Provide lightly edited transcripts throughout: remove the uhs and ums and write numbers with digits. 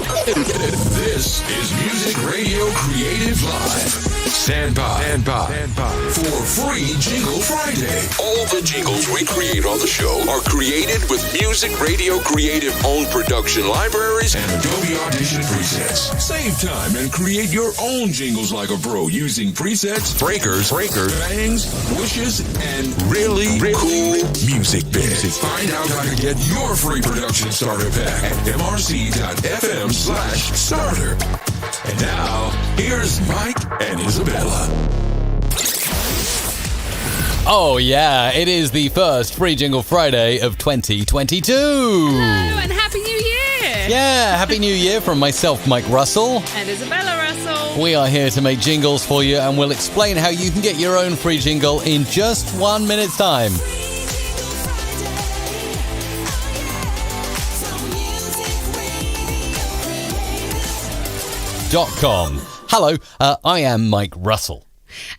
This is Music Radio Creative Live. Stand by for free Jingle Friday. All the jingles we create on the show are created with Music Radio Creative owned production libraries and Adobe Audition presets. Save time and create your own jingles like a pro using presets, breakers, bangs, whooshes, and really cool music bits. Find out how to get your free production starter pack at mrc.fm/starter. And now, here's Mike and Isabella. Oh yeah, it is the first Free Jingle Friday of 2022. Hello and Happy New Year! Yeah, Happy New Year from myself, Mike Russell. And Isabella Russell. We are here to make jingles for you, and we'll explain how you can get your own free jingle in just 1 minute's time. .com. Hello, I am Mike Russell.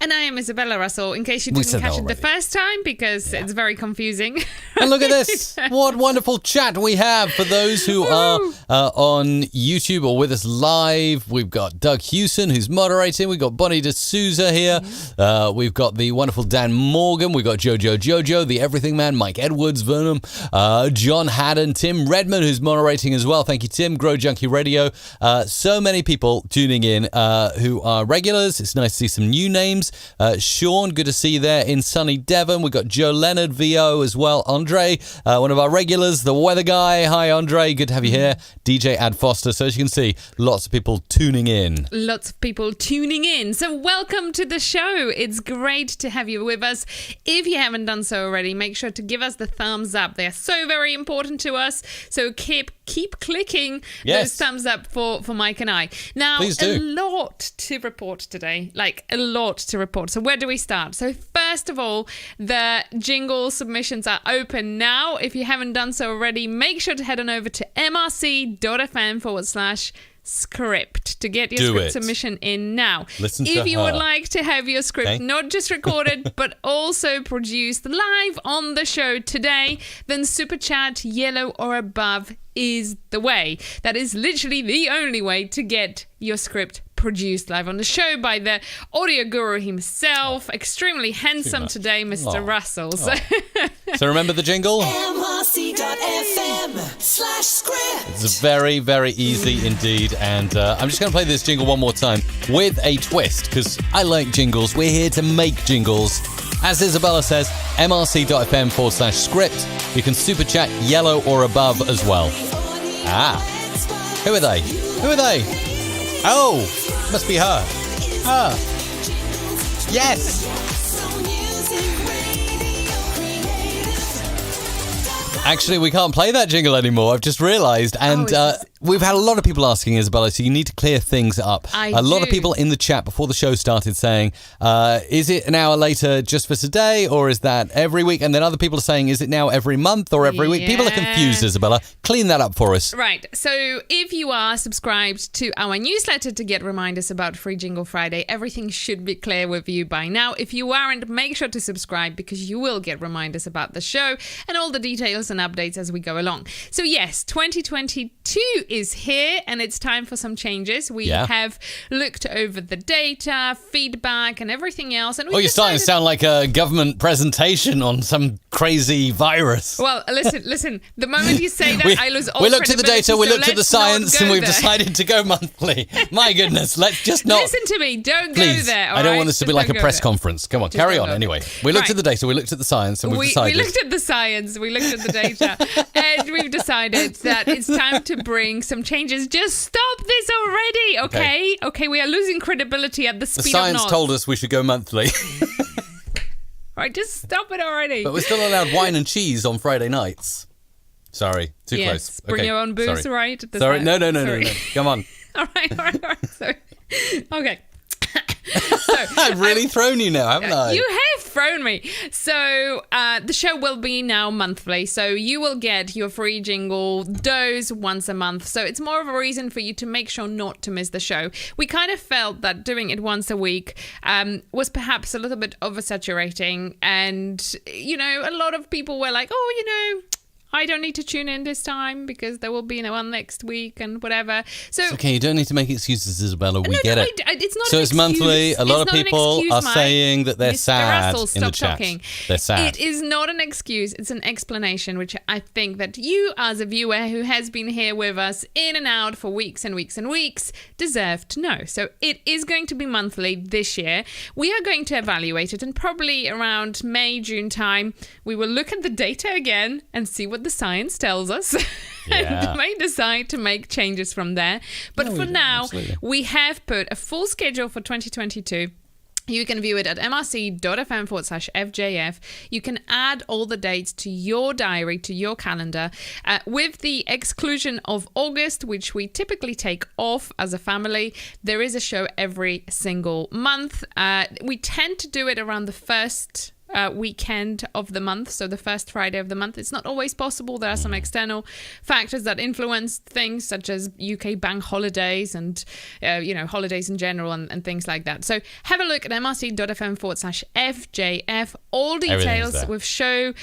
And I am Isabella Russell, in case you didn't catch it the first time, because it's very confusing. And look at this. What wonderful chat we have for those who are on YouTube or with us live. We've got Doug Hewson, who's moderating. We've got Bonnie D'Souza here. We've got the wonderful Dan Morgan. We've got Jojo, the Everything Man, Mike Edwards, Vernon, John Haddon, Tim Redmond, who's moderating as well. Thank you, Tim. Grow Junkie Radio. So many people tuning in who are regulars. It's nice to see some new names. Sean, good to see you there in sunny Devon. We've got Joe Leonard, VO as well. Andre, one of our regulars, the weather guy. Hi, Andre. Good to have you here. DJ Ad Foster. So as you can see, lots of people tuning in. Lots of people tuning in. So welcome to the show. It's great to have you with us. If you haven't done so already, make sure to give us the thumbs up. They're so very important to us. So keep clicking those thumbs up for Mike and I. Now, a lot to report today. Like, a lot to report. So where do we start? So first of all, the jingle submissions are open now. If you haven't done so already, make sure to head on over to mrc.fm/script to get your script submission in now. If you would like to have your script not just recorded but also produced live on the show today, then Super Chat yellow or above is the way. That is literally the only way to get your script produced live on the show by the audio guru himself. Extremely handsome today, Mr. Russell. So remember the jingle? mrc.fm/script. It's very, very easy indeed. And I'm just going to play this jingle one more time with a twist, because I like jingles. We're here to make jingles. As Isabella says, mrc.fm/script. You can super chat yellow or above as well. Who are they? Oh, must be her. Yes. Actually, we can't play that jingle anymore. I've just realised. And we've had a lot of people asking, Isabella, so you need to clear things up. A lot of people in the chat before the show started saying, is it an hour later just for today, or is that every week? And then other people are saying, is it now every month or every week? People are confused, Isabella. Clean that up for us. Right. So if you are subscribed to our newsletter to get reminders about Free Jingle Friday, everything should be clear with you by now. If you aren't, make sure to subscribe, because you will get reminders about the show and all the details and updates as we go along. So yes, 2022 is here and it's time for some changes. We have looked over the data, feedback and everything else. And you're starting to sound like a government presentation on some crazy virus. Well, listen. The moment you say that, I lose all We looked at the data, we looked at the science, and we've there. decided to go monthly. My goodness, let's just not... Listen to me, don't Please, go there. I don't want this to be like a press conference. Come on, carry on anyway. We looked at the data, we looked at the science, and we've decided... We looked at the science, we looked at the data, and we've decided that it's time to bring some changes. Just stop this already, okay? We are losing credibility at the speed of The science noise. told us we should go monthly. Right, just stop it already. But we're still allowed wine and cheese on Friday nights. Sorry, too close. Bring your own booze, right? Sorry, no. Come on. All right. So, okay. I've really thrown you now, haven't I? You have thrown me. So the show will be now monthly. So you will get your free jingle dose once a month. So it's more of a reason for you to make sure not to miss the show. We kind of felt that doing it once a week was perhaps a little bit oversaturating. And, a lot of people were like, I don't need to tune in this time because there will be one next week and whatever. So It's okay, you don't need to make excuses, Isabella. We get it. It's not So an it's excuse. monthly. A lot It's of not an people excuse, are Mike. saying that they're Mr. sad Russell, in the stop chat. talking. They're sad. It is not an excuse. It's an explanation, which I think that you, as a viewer who has been here with us in and out for weeks and weeks and weeks, deserve to know. So it is going to be monthly this year. We are going to evaluate it, and probably around May, June time, we will look at the data again and see what the science tells us. Yeah. And may decide to make changes from there. But for now, absolutely. we have put a full schedule for 2022. You can view it at mrc.fm/FJF. You can add all the dates to your diary, to your calendar, with the exclusion of August, which we typically take off as a family. There is a show every single month. We tend to do it around the first weekend of the month, so the first Friday of the month. It's not always possible. There are some external factors that influence things, such as UK bank holidays and holidays in general and things like that. So have a look at mrc.fm/FJF. All details with show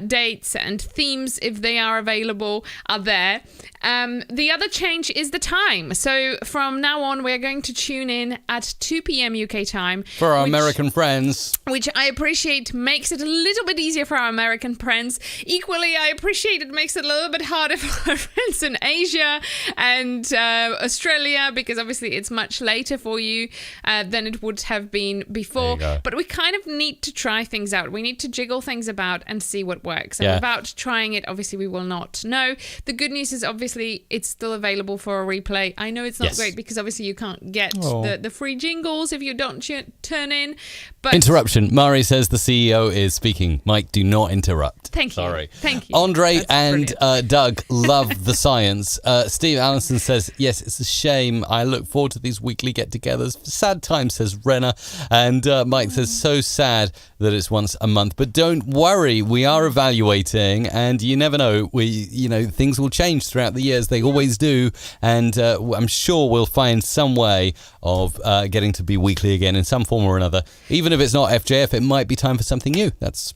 dates and themes, if they are available, are there. The other change is the time. So from now on, we're going to tune in at 2 p.m. UK time For our American friends. which I appreciate makes it a little bit easier for our American friends. Equally, I appreciate it makes it a little bit harder for our friends in Asia and Australia, because obviously it's much later for you than it would have been before. But we kind of need to try things out. We need to jiggle things about and see what works. And without trying it, obviously we will not know. The good news is obviously it's still available for a replay. I know it's not great because obviously you can't get the free jingles if you don't turn in. But Interruption. Mari says the CEO is speaking. Mike, do not interrupt. Thank you. Sorry. Thank you. Andre That's and brilliant. Doug love the science. Steve Allison says, yes, it's a shame. I look forward to these weekly get-togethers. Sad time, says Renner. And Mike says, so sad that it's once a month. But don't worry, we are evaluating, and you never know. Things will change throughout the years. They always do. And I'm sure we'll find some way of getting to be weekly again in some form or another. Even if it's not FJF, it might be time for something new.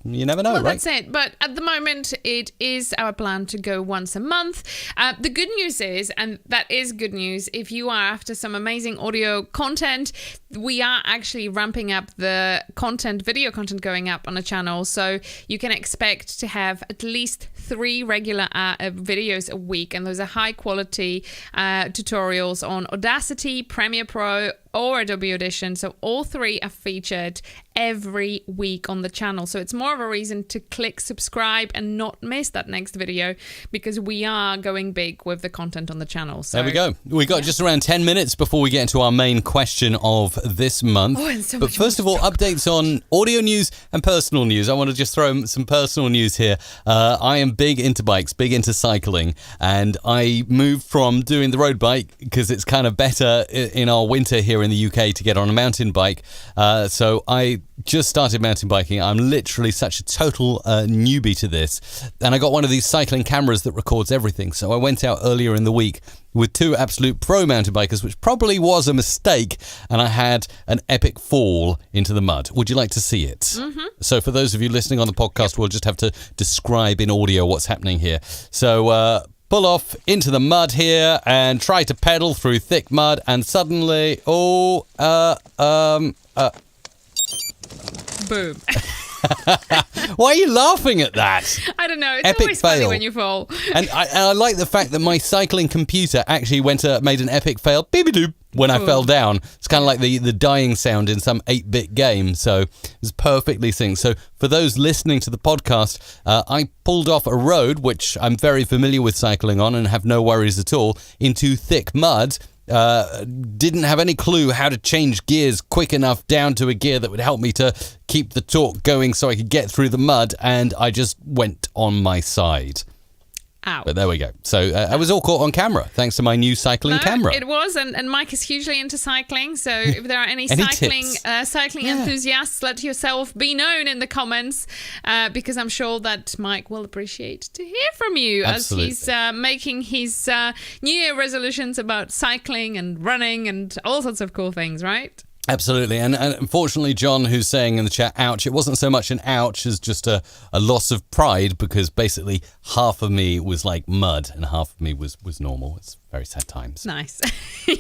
You never know, Well, right? that's it. But at the moment, it is our plan to go once a month. The good news is, and that is good news, if you are after some amazing audio content, we are actually ramping up the video content going up on the channel. So you can expect to have at least 3 regular videos a week. And those are high quality tutorials on Audacity, Premiere Pro, or Adobe Audition. So all 3 are featured every week on the channel. So it's more of a reason to click subscribe and not miss that next video, because we are going big with the content on the channel. So there we go. We got just around 10 minutes before we get into our main question of this month. But first of all, updates on audio news and personal news. I want to just throw some personal news here. I am big into bikes, big into cycling, and I moved from doing the road bike because it's kind of better in our winter here in the UK to get on a mountain bike. So I just started mountain biking. I'm literally such a total newbie to this. And I got one of these cycling cameras that records everything. So I went out earlier in the week with 2 absolute pro mountain bikers, which probably was a mistake. And I had an epic fall into the mud. Would you like to see it? Mm-hmm. So for those of you listening on the podcast, we'll just have to describe in audio what's happening here. So pull off into the mud here and try to pedal through thick mud, and suddenly, boom. why are you laughing at that? I don't know. It's Epic always funny fail. when you fall. And I like the fact that my cycling computer actually made an epic fail beep-a-doop when I fell down. It's kind of like the dying sound in some 8-bit game. So it was perfectly synced. So for those listening to the podcast, I pulled off a road, which I'm very familiar with cycling on and have no worries at all, into thick mud. Didn't have any clue how to change gears quick enough down to a gear that would help me to keep the torque going so I could get through the mud, and I just went on my side. Ow. But there we go. So I was all caught on camera thanks to my new cycling camera. It was, and Mike is hugely into cycling. So if there are any Any cycling enthusiasts, let yourself be known in the comments, because I'm sure that Mike will appreciate to hear from you. Absolutely. As he's making his New Year resolutions about cycling and running and all sorts of cool things, right? Absolutely. And unfortunately, John, who's saying in the chat, ouch, it wasn't so much an ouch as just a loss of pride, because basically half of me was like mud and half of me was normal. It's very sad times. Nice.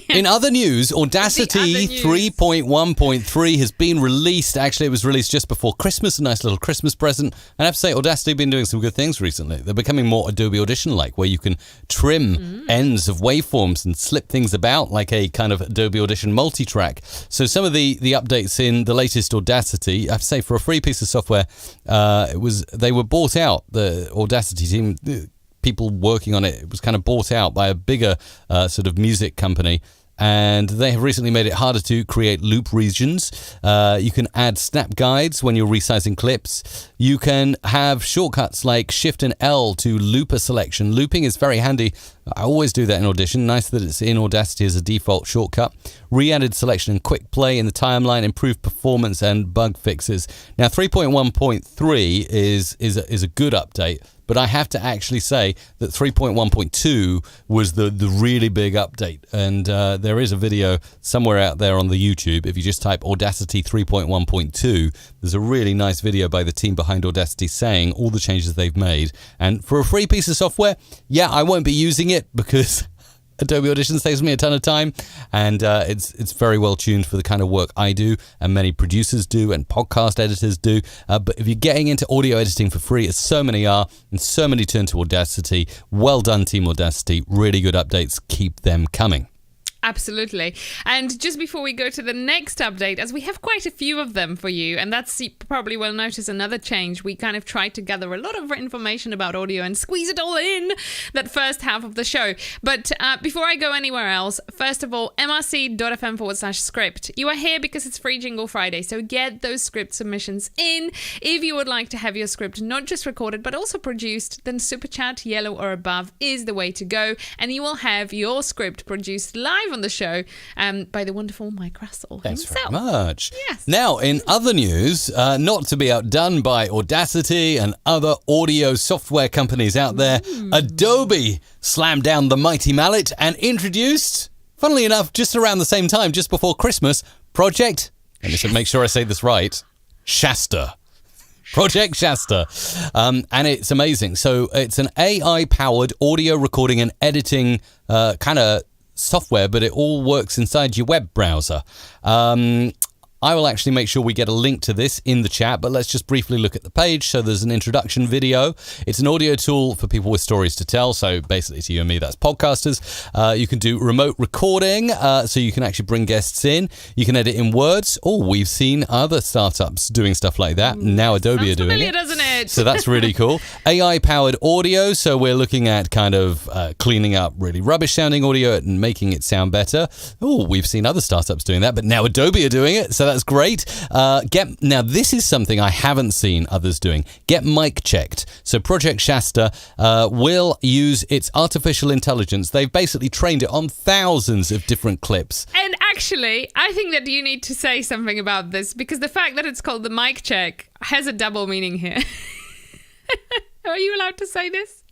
In other news, Audacity 3.1.3 has been released. Actually, it was released just before Christmas, a nice little Christmas present. And I have to say, Audacity have been doing some good things recently. They're becoming more Adobe Audition-like, where you can trim ends of waveforms and slip things about like a kind of Adobe Audition multi-track. So some of the updates in the latest Audacity, I have to say, for a free piece of software, they were bought out, the Audacity team, people working on it was kind of bought out by a bigger sort of music company, and they have recently made it harder to create loop regions. You can add snap guides when you're resizing clips. You can have shortcuts like Shift and L to loop a selection. Looping is very handy. I always do that in Audition. Nice that it's in Audacity as a default shortcut. Re-added selection and quick play in the timeline, improved performance and bug fixes. Now 3.1.3 is a good update, but I have to actually say that 3.1.2 was the really big update. And there is a video somewhere out there on the YouTube. If you just type Audacity 3.1.2, there's a really nice video by the team behind Audacity saying all the changes they've made. And for a free piece of software, yeah, I won't be using it because Adobe Audition saves me a ton of time, and it's very well tuned for the kind of work I do and many producers do and podcast editors do. But if you're getting into audio editing for free, as so many are, and so many turn to Audacity, well done, Team Audacity. Really good updates. Keep them coming. Absolutely. And just before we go to the next update, as we have quite a few of them for you, and that's, you probably will notice another change. We kind of tried to gather a lot of information about audio and squeeze it all in that first half of the show. But before I go anywhere else, first of all, mrc.fm/script. You are here because it's free Jingle Friday, so get those script submissions in. If you would like to have your script not just recorded, but also produced, then Super Chat, yellow or above, is the way to go, and you will have your script produced live on the show by the wonderful Mike Russell Thanks himself. very much. Yes. Now, in other news, not to be outdone by Audacity and other audio software companies out there, Adobe slammed down the mighty mallet and introduced, funnily enough, just around the same time, just before Christmas, Project, let me make sure I say this right, Shasta. Project Shasta. And it's amazing. So it's an AI-powered audio recording and editing kind of software, but it all works inside your web browser. I will actually make sure we get a link to this in the chat, but let's just briefly look at the page. So there's an introduction video. It's an audio tool for people with stories to tell. So basically to you and me, that's podcasters. You can do remote recording, so you can actually bring guests in. You can edit in words. Oh, we've seen other startups doing stuff like that. Now Adobe are doing familiar, it. doesn't it? So that's really cool. AI-powered audio. So we're looking at kind of cleaning up really rubbish-sounding audio and making it sound better. Oh, we've seen other startups doing that, but now Adobe are doing it. So that's great. Now, this is something I haven't seen others doing. Get mic checked. So Project Shasta will use its artificial intelligence. They've basically trained it on thousands of different clips. And actually, I think that you need to say something about this, because the fact that it's called the mic check has a double meaning here. Are you allowed to say this?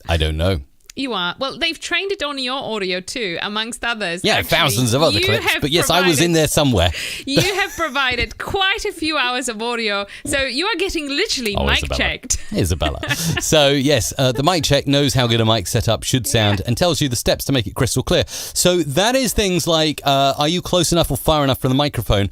I don't know. You are. Well, they've trained it on your audio too, amongst others. Yeah, Actually, thousands of other clips. But yes, I was in there somewhere. You have provided quite a few hours of audio, so you are getting literally mic checked. Isabella. So yes, the mic check knows how good a mic setup should sound and tells you the steps to make it crystal clear. So that is things like, are you close enough or far enough from the microphone?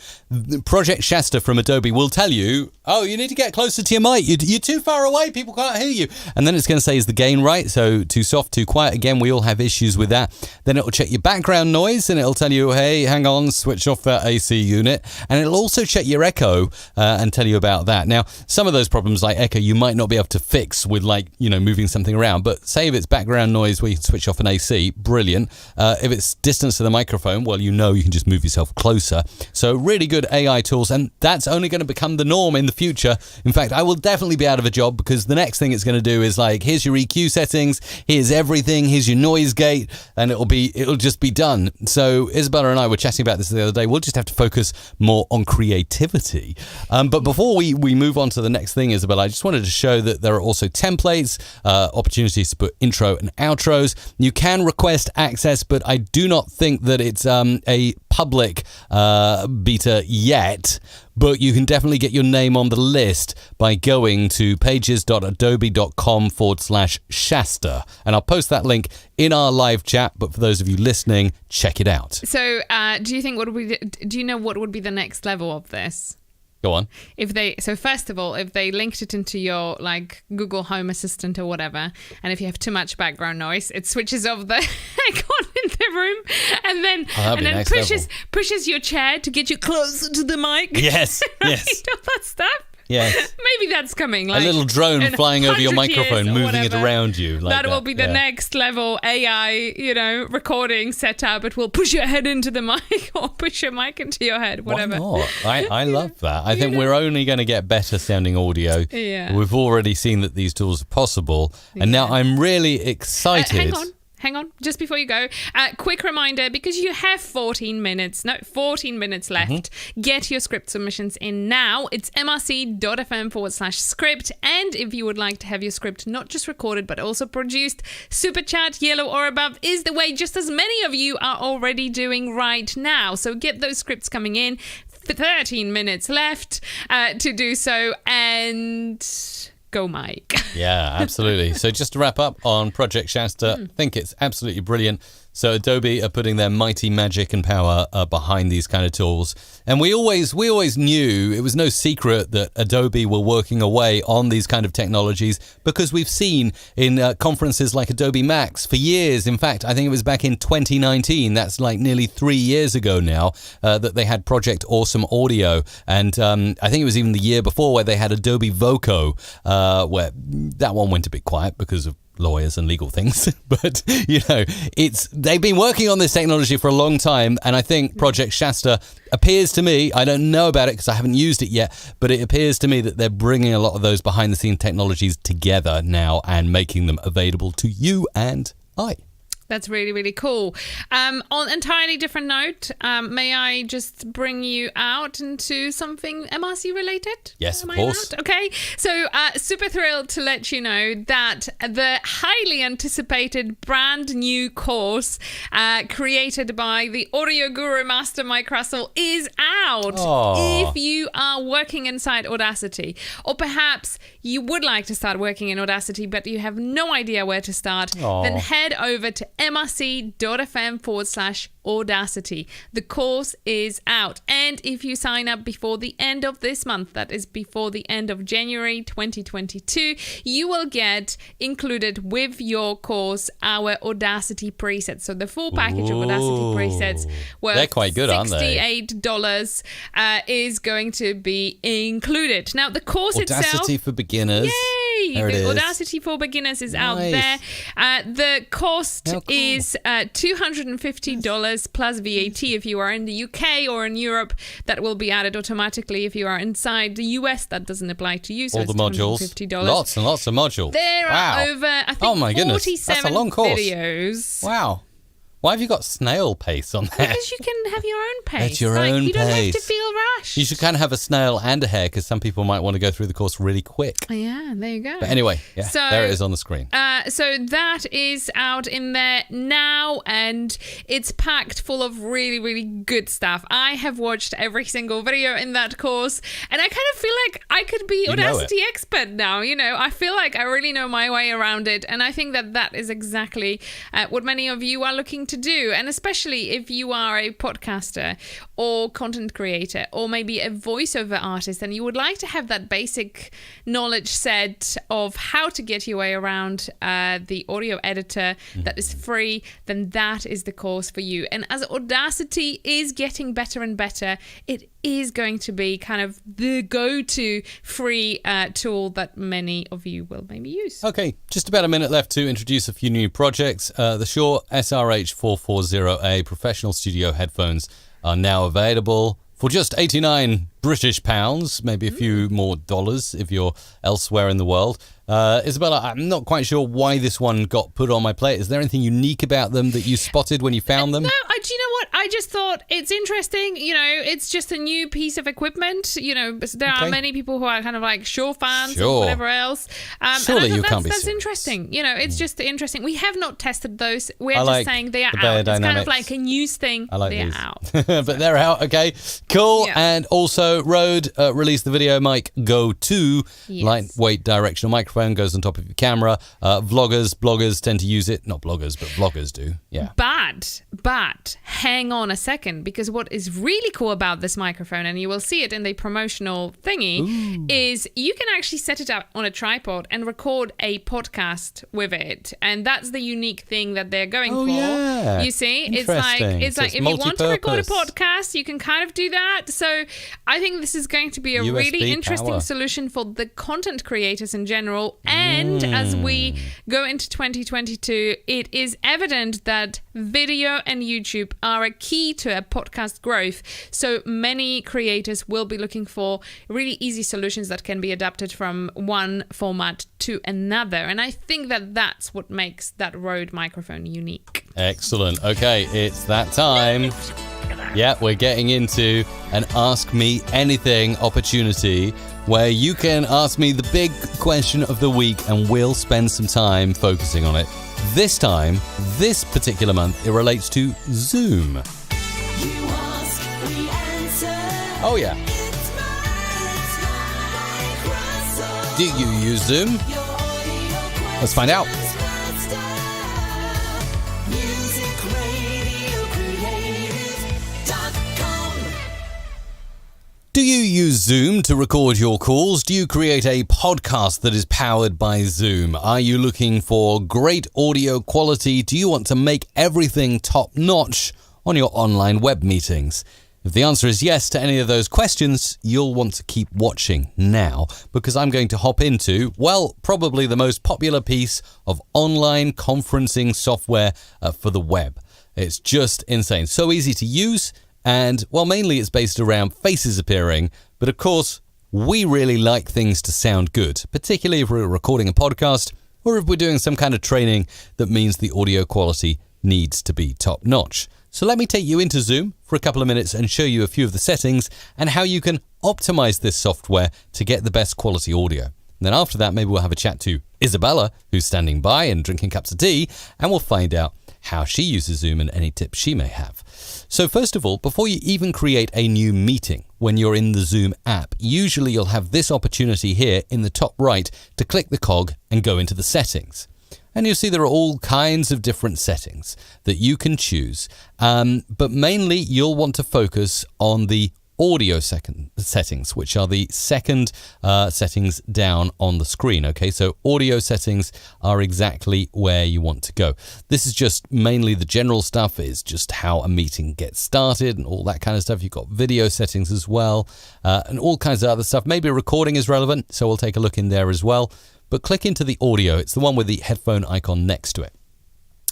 Project Shasta from Adobe will tell you, oh, you need to get closer to your mic. You're too far away. People can't hear you. And then it's going to say, is the gain right? So too soft, too quiet. Again, we all have issues with that. Then it'll check your background noise and it'll tell you, hey, hang on, switch off that AC unit. And it'll also check your echo and tell you about that. Now, some of those problems like echo, you might not be able to fix with moving something around. But say if it's background noise where you can switch off an AC, brilliant. If it's distance to the microphone, well, you can just move yourself closer. So really good AI tools. And that's only going to become the norm in the future. In fact, I will definitely be out of a job because the next thing it's going to do is here's your EQ settings, here's everything, here's your noise gate, and it'll just be done. So Isabella and I were chatting about this the other day. We'll just have to focus more on creativity. But before we move on to the next thing, Isabella, I just wanted to show that there are also templates, opportunities to put intro and outros. You can request access, but I do not think that it's a public beta yet, but you can definitely get your name on the list by going to pages.adobe.com/Shasta. And I'll post that link in our live chat, but for those of you listening, check it out. So do you know what would be the next level of this? Go on. First of all, if they linked it into your like Google Home Assistant or whatever, and if you have too much background noise, it switches off the aircon in the room, and then pushes your chair to get you closer to the mic. Yes, yes. All that stuff. Yes. Maybe that's coming. Like, a little drone flying over your microphone, moving it around you. Like that will be the next level AI, recording setup. It will push your head into the mic or push your mic into your head, whatever. Why not? I love that. I think we're only going to get better sounding audio. Yeah. We've already seen that these tools are possible. And now I'm really excited. Hang on, just before you go, quick reminder, because you have 14 minutes left. Get your script submissions in now. It's mrc.fm/script. And if you would like to have your script not just recorded, but also produced, Super Chat, yellow or above is the way, just as many of you are already doing right now. So get those scripts coming in. 13 minutes left to do so. And go, Mike. Yeah, absolutely. So just to wrap up on Project Shasta, I think it's absolutely brilliant. So Adobe are putting their mighty magic and power behind these kind of tools. And we always knew, it was no secret that Adobe were working away on these kind of technologies, because we've seen in conferences like Adobe Max for years. In fact, I think it was back in 2019, that's like nearly 3 years ago now, that they had Project Awesome Audio. And I think it was even the year before where they had Adobe Voco, where that one went a bit quiet because of lawyers and legal things. But, they've been working on this technology for a long time. And I think Project Shasta appears to me, I don't know about it because I haven't used it yet, but it appears to me that they're bringing a lot of those behind the scene technologies together now and making them available to you and I. That's really, really cool. On an entirely different note, may I just bring you out into something MRC related? Yes, of course. Okay. So super thrilled to let you know that the highly anticipated brand new course created by the audio guru master Mike Russell is out. Aww. If you are working inside Audacity, or perhaps you would like to start working in Audacity, but you have no idea where to start, then head over to mrc.fm/Audacity. The course is out. And if you sign up before the end of this month, that is before the end of January 2022, you will get included with your course our Audacity presets. So the full package of Audacity presets worth They're quite good, aren't they? $68 is going to be included. Now the course Audacity itself, for beginners. Yay! There it is. Audacity for beginners is out there. The cost is $250 plus VAT if you are in the UK or in Europe. That will be added automatically. If you are inside the US, that doesn't apply to you. So all the modules. $250. Lots and lots of modules. There are over, I think, oh my goodness. 47 That's a long course. videos. Wow. Why have you got snail pace on there? Because you can have your own pace. It's your own You don't have pace. to feel rushed. You should kind of have a snail and a hare, because some people might want to go through the course really quick. Yeah, there you go. But anyway, So, there it is on the screen. So that is out in there now, and it's packed full of really, really good stuff. I have watched every single video in that course, and I kind of feel like I could be Audacity expert now. I feel like I really know my way around it, and I think that is exactly what many of you are looking to do. And especially if you are a podcaster or content creator or maybe a voiceover artist, and you would like to have that basic knowledge set of how to get your way around the audio editor that is free, then that is the course for you. And as Audacity is getting better and better, it is going to be kind of the go-to free tool that many of you will maybe use. Okay, just about a minute left to introduce a few new projects. The Shure SRH440A professional studio headphones are now available for just 89 British pounds, maybe a few more dollars if you're elsewhere in the world. Isabella, I'm not quite sure why this one got put on my plate. Is there anything unique about them that you spotted when you found them? No, do you know what? I just thought it's interesting. You know, it's just a new piece of equipment. You know, there are many people who are kind of like Shure fans or whatever else. Surely you can't be that's serious. interesting. You know, it's just interesting. We have not tested those. We're I just like saying they are the out. It's kind of dynamics. like a news thing. I like they're these. out. But they're out, okay. Cool. Yeah. And also, Rode released the Video Mic Go 2. Yes. Lightweight directional microphone, goes on top of your camera. Bloggers tend to use it. Not bloggers, but vloggers do. Yeah. But hang on a second, because what is really cool about this microphone, and you will see it in the promotional thingy, is you can actually set it up on a tripod and record a podcast with it. And that's the unique thing that they're going for. Yeah. You see? It's Interesting. like So if it's you want to record a multi-purpose. podcast, you can kind of do that. So I think this is going to be a USB really interesting power. solution for the content creators in general. And as we go into 2022, it is evident that video and YouTube are a key to a podcast growth. So many creators will be looking for really easy solutions that can be adapted from one format to another. And I think that that's what makes that Rode microphone unique. Excellent. Okay, it's that time. Yeah, we're getting into an Ask Me Anything opportunity where you can ask me the big question of the week and we'll spend some time focusing on it. This time, this particular month, it relates to Zoom. Oh, yeah. Do you use Zoom? Let's find out. Do you use Zoom to record your calls? Do you create a podcast that is powered by Zoom? Are you looking for great audio quality? Do you want to make everything top-notch on your online web meetings? If the answer is yes to any of those questions, you'll want to keep watching now, because I'm going to hop into, well, probably the most popular piece of online conferencing software for the web. It's just insane. So easy to use. And, well, mainly it's based around faces appearing, but of course, we really like things to sound good, particularly if we're recording a podcast or if we're doing some kind of training that means the audio quality needs to be top-notch. So let me take you into Zoom for a couple of minutes and show you a few of the settings and how you can optimize this software to get the best quality audio. And then after that, maybe we'll have a chat to Isabella, who's standing by and drinking cups of tea, and we'll find out how she uses Zoom and any tips she may have. So first of all, before you even create a new meeting, when you're in the Zoom app, usually you'll have this opportunity here in the top right to click the cog and go into the settings. And you'll see there are all kinds of different settings that you can choose. But mainly you'll want to focus on the audio settings, which are the second settings down on the screen. Okay, so audio settings are exactly where you want to go. This is just mainly the general stuff, is just how a meeting gets started and all that kind of stuff. You've got video settings as well, and all kinds of other stuff. Maybe recording is relevant, so we'll take a look in there as well. But click into the audio. It's the one with the headphone icon next to it.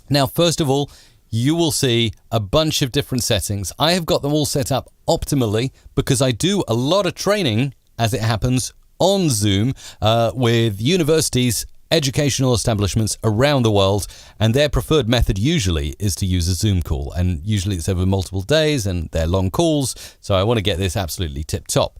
Now, first of all, you will see a bunch of different settings. I have got them all set up optimally because I do a lot of training, as it happens, on Zoom with universities, educational establishments around the world, and their preferred method usually is to use a Zoom call. And usually it's over multiple days and they're long calls, so I want to get this absolutely tip-top.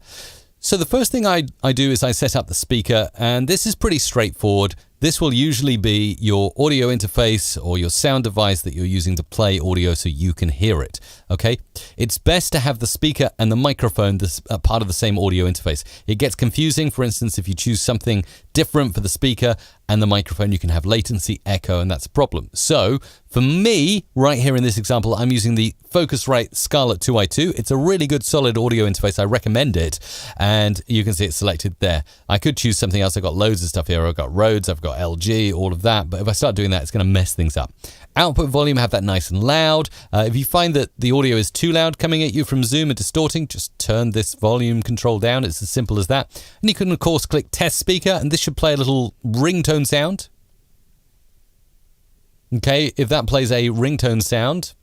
So the first thing I do is I set up the speaker, and this is pretty straightforward. This will usually be your audio interface or your sound device that you're using to play audio so you can hear it, okay? It's best to have the speaker and the microphone part of the same audio interface. It gets confusing, for instance, if you choose something different for the speaker and the microphone, you can have latency, echo, and that's a problem. So for me, right here in this example, I'm using the Focusrite Scarlett 2i2. It's a really good solid audio interface. I recommend it. And you can see it's selected there. I could choose something else. I've got loads of stuff here. I've got Rhodes, I've got LG, all of that. But if I start doing that, it's going to mess things up. Output volume, have that nice and loud. If you find that the audio is too loud coming at you from Zoom and distorting, just turn this volume control down. It's as simple as that. And you can, of course, click test speaker, and this should play a little ringtone sound. Okay, if that plays a ringtone sound,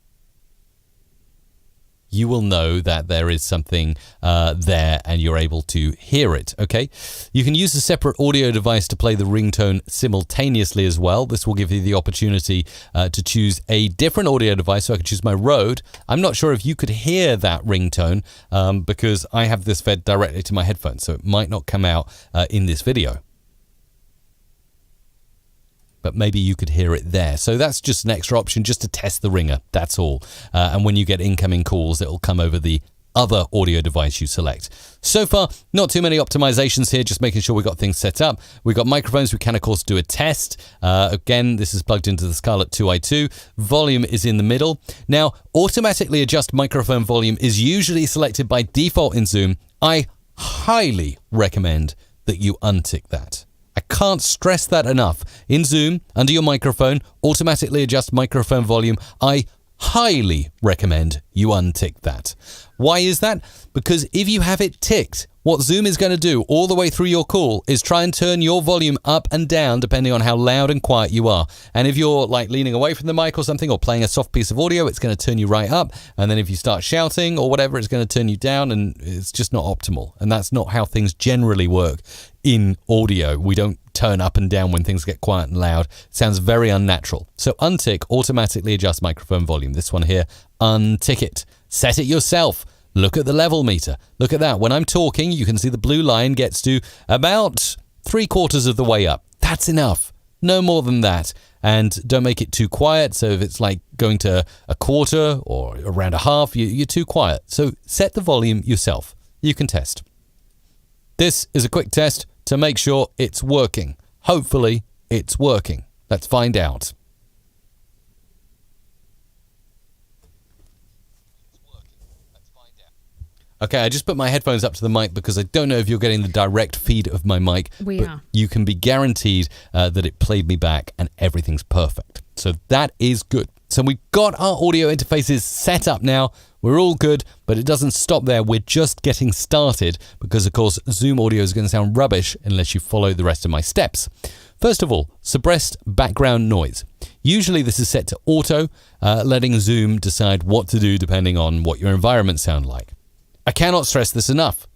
you will know that there is something there and you're able to hear it, okay? You can use a separate audio device to play the ringtone simultaneously as well. This will give you the opportunity to choose a different audio device, so I can choose my Rode. I'm not sure if you could hear that ringtone because I have this fed directly to my headphones, so it might not come out in this video. But maybe you could hear it there. So that's just an extra option just to test the ringer. That's all. And when you get incoming calls, it'll come over the other audio device you select. So far, not too many optimizations here, just making sure we got things set up. We've got microphones. We can, of course, do a test. Again, this is plugged into the Scarlett 2i2. Volume is in the middle. Now, automatically adjust microphone volume is usually selected by default in Zoom. I highly recommend that you untick that. I can't stress that enough. In Zoom, under your microphone, automatically adjust microphone volume. I highly recommend you untick that. Why is that? Because if you have it ticked, what Zoom is going to do all the way through your call is try and turn your volume up and down depending on how loud and quiet you are. And if you're like leaning away from the mic or something or playing a soft piece of audio, it's going to turn you right up. And then if you start shouting or whatever, it's going to turn you down, and it's just not optimal. And that's not how things generally work in audio. We don't turn up and down when things get quiet and loud. It sounds very unnatural. So untick, automatically adjust microphone volume. This one here, untick it. Set it yourself. Look at the level meter. Look at that. When I'm talking, you can see the blue line gets to about 3/4 of the way up. That's enough. No more than that. And don't make it too quiet. So if it's like going to a quarter or around a half, you're too quiet. So set the volume yourself. You can test. This is a quick test to make sure it's working. Hopefully, it's working. Let's find out. Okay, I just put my headphones up to the mic because I don't know if you're getting the direct feed of my mic. We but are. You can be guaranteed that it played me back and everything's perfect. So that is good. So we've got our audio interfaces set up now. We're all good, but it doesn't stop there. We're just getting started because, of course, Zoom audio is going to sound rubbish unless you follow the rest of my steps. First of all, suppressed background noise. Usually this is set to auto, letting Zoom decide what to do depending on what your environment sounds like. I cannot stress this enough.